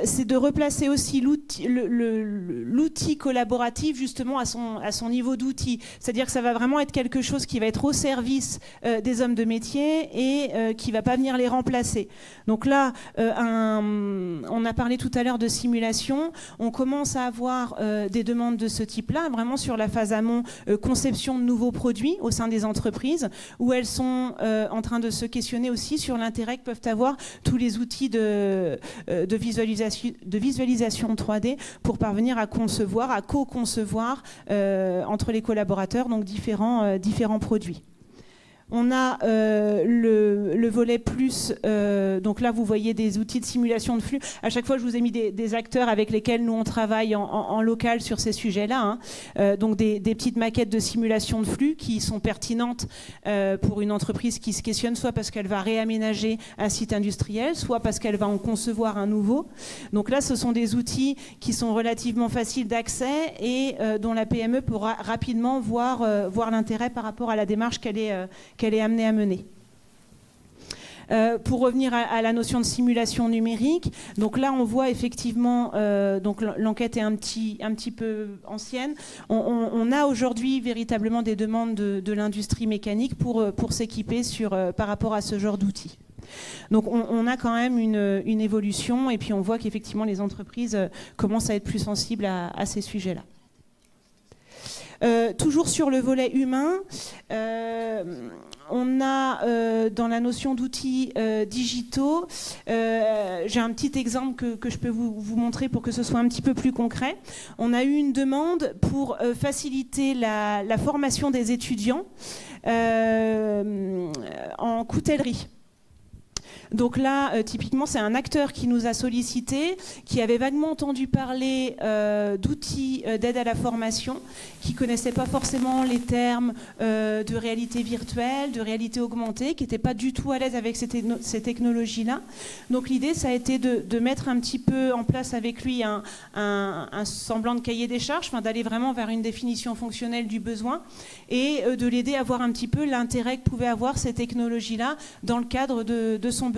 c'est de replacer aussi l'outil collaboratif justement à son niveau d'outil. C'est-à-dire que ça va vraiment être quelque chose qui va être au service des hommes de métier et qui ne va pas venir les remplacer. Donc là, on a parlé tout à l'heure de simulation. On commence à avoir des demandes de ce type-là, vraiment sur la phase amont, conception de nouveaux produits au sein des entreprises, où elles sont en train de se questionner aussi sur l'intérêt que peuvent avoir tous les outils de visualisation 3D pour parvenir à concevoir, à co-concevoir entre les collaborateurs donc différents produits. On a le volet plus, donc là vous voyez des outils de simulation de flux. À chaque fois je vous ai mis des acteurs avec lesquels nous on travaille en local sur ces sujets-là, hein. Donc des petites maquettes de simulation de flux qui sont pertinentes pour une entreprise qui se questionne soit parce qu'elle va réaménager un site industriel, soit parce qu'elle va en concevoir un nouveau. Donc là ce sont des outils qui sont relativement faciles d'accès et dont la PME pourra rapidement voir l'intérêt par rapport à la démarche qu'elle est amenée à mener. Pour revenir à la notion de simulation numérique, donc là on voit effectivement, donc l'enquête est un petit peu ancienne, on a aujourd'hui véritablement des demandes de l'industrie mécanique pour s'équiper par rapport à ce genre d'outils. Donc on a quand même une évolution et puis on voit qu'effectivement les entreprises commencent à être plus sensibles à ces sujets-là. Toujours sur le volet humain, on a dans la notion d'outils digitaux, j'ai un petit exemple que je peux vous montrer pour que ce soit un petit peu plus concret. On a eu une demande pour faciliter la formation des étudiants en coutellerie. Donc là, typiquement, c'est un acteur qui nous a sollicité, qui avait vaguement entendu parler d'outils d'aide à la formation, qui ne connaissait pas forcément les termes de réalité virtuelle, de réalité augmentée, qui n'était pas du tout à l'aise avec ces technologies-là. Donc l'idée, ça a été de mettre un petit peu en place avec lui un semblant de cahier des charges, d'aller vraiment vers une définition fonctionnelle du besoin et de l'aider à voir un petit peu l'intérêt que pouvaient avoir ces technologies-là dans le cadre de son besoin.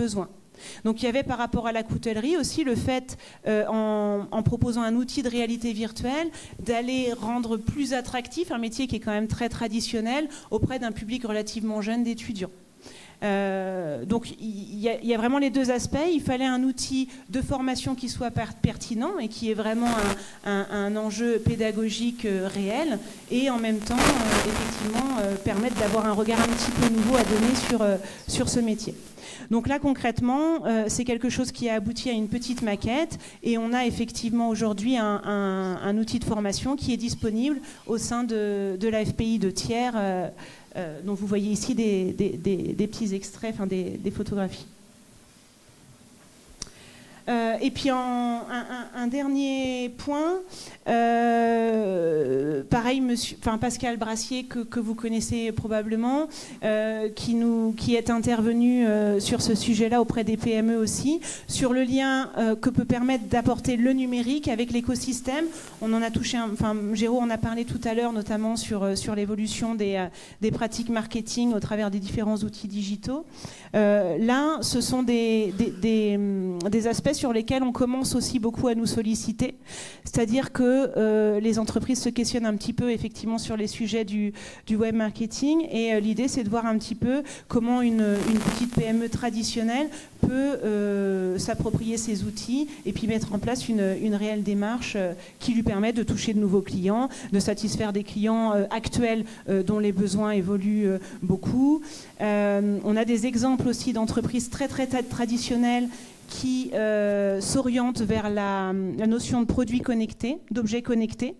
Donc il y avait par rapport à la coutellerie aussi le fait, en proposant un outil de réalité virtuelle, d'aller rendre plus attractif un métier qui est quand même très traditionnel auprès d'un public relativement jeune d'étudiants. Donc il y a vraiment les deux aspects. Il fallait un outil de formation qui soit pertinent et qui est vraiment un enjeu pédagogique réel et en même temps effectivement permettre d'avoir un regard un petit peu nouveau à donner sur ce métier. Donc là concrètement c'est quelque chose qui a abouti à une petite maquette et on a effectivement aujourd'hui un outil de formation qui est disponible au sein de la FPI de Thiers. Donc vous voyez ici des petits extraits, des photographies. Et puis un dernier point, pareil, Pascal Brassier, que vous connaissez probablement, qui est intervenu sur ce sujet-là auprès des PME aussi, sur le lien que peut permettre d'apporter le numérique avec l'écosystème. On en a touché, Géraud en a parlé tout à l'heure, notamment sur l'évolution des pratiques marketing au travers des différents outils digitaux. Là, ce sont des aspects sur lesquels on commence aussi beaucoup à nous solliciter. C'est-à-dire que les entreprises se questionnent un petit peu effectivement sur les sujets du web marketing, et l'idée c'est de voir un petit peu comment une petite PME traditionnelle peut s'approprier ces outils et puis mettre en place une réelle démarche qui lui permet de toucher de nouveaux clients, de satisfaire des clients actuels dont les besoins évoluent beaucoup. On a des exemples aussi d'entreprises très traditionnelles qui s'orientent vers la notion de produits connectés, d'objets connectés.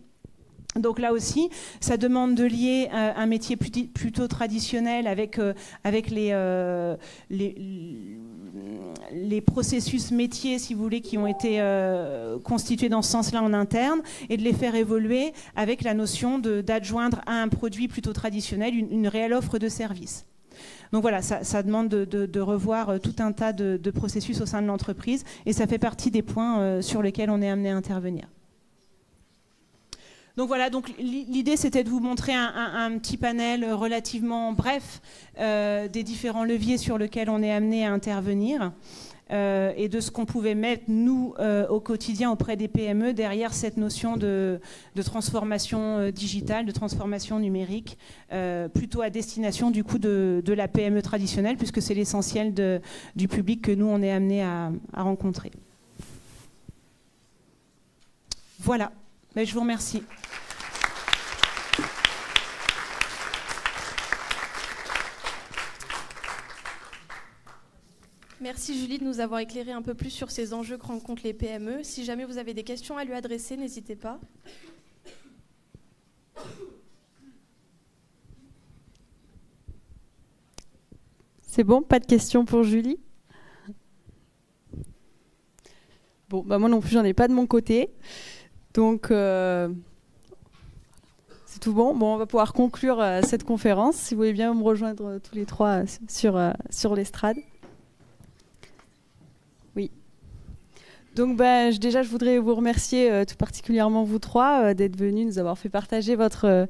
Donc là aussi, ça demande de lier un métier plutôt traditionnel avec les processus métiers, si vous voulez, qui ont été constitués dans ce sens-là en interne, et de les faire évoluer avec la notion d'adjoindre à un produit plutôt traditionnel une réelle offre de service. Donc voilà, ça demande de revoir tout un tas de processus au sein de l'entreprise, et ça fait partie des points sur lesquels on est amené à intervenir. Donc voilà, l'idée c'était de vous montrer un petit panel relativement bref des différents leviers sur lesquels on est amené à intervenir, et de ce qu'on pouvait mettre, nous, au quotidien auprès des PME, derrière cette notion de transformation digitale, de transformation numérique, plutôt à destination du coup de la PME traditionnelle, puisque c'est l'essentiel du public que nous, on est amené à rencontrer. Voilà, je vous remercie. Merci Julie de nous avoir éclairé un peu plus sur ces enjeux que rencontrent les PME. Si jamais vous avez des questions à lui adresser, n'hésitez pas. C'est bon, pas de questions pour Julie? Bon, moi non plus, j'en ai pas de mon côté. Donc, c'est tout bon. Bon, on va pouvoir conclure cette conférence. Si vous voulez bien me rejoindre tous les trois sur l'estrade. Oui. Donc, déjà, je voudrais vous remercier tout particulièrement vous trois d'être venus, nous avoir fait partager votre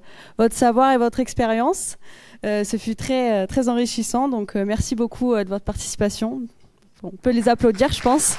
savoir et votre expérience. Ce fut très, très enrichissant. Donc, merci beaucoup de votre participation. On peut les applaudir, je pense.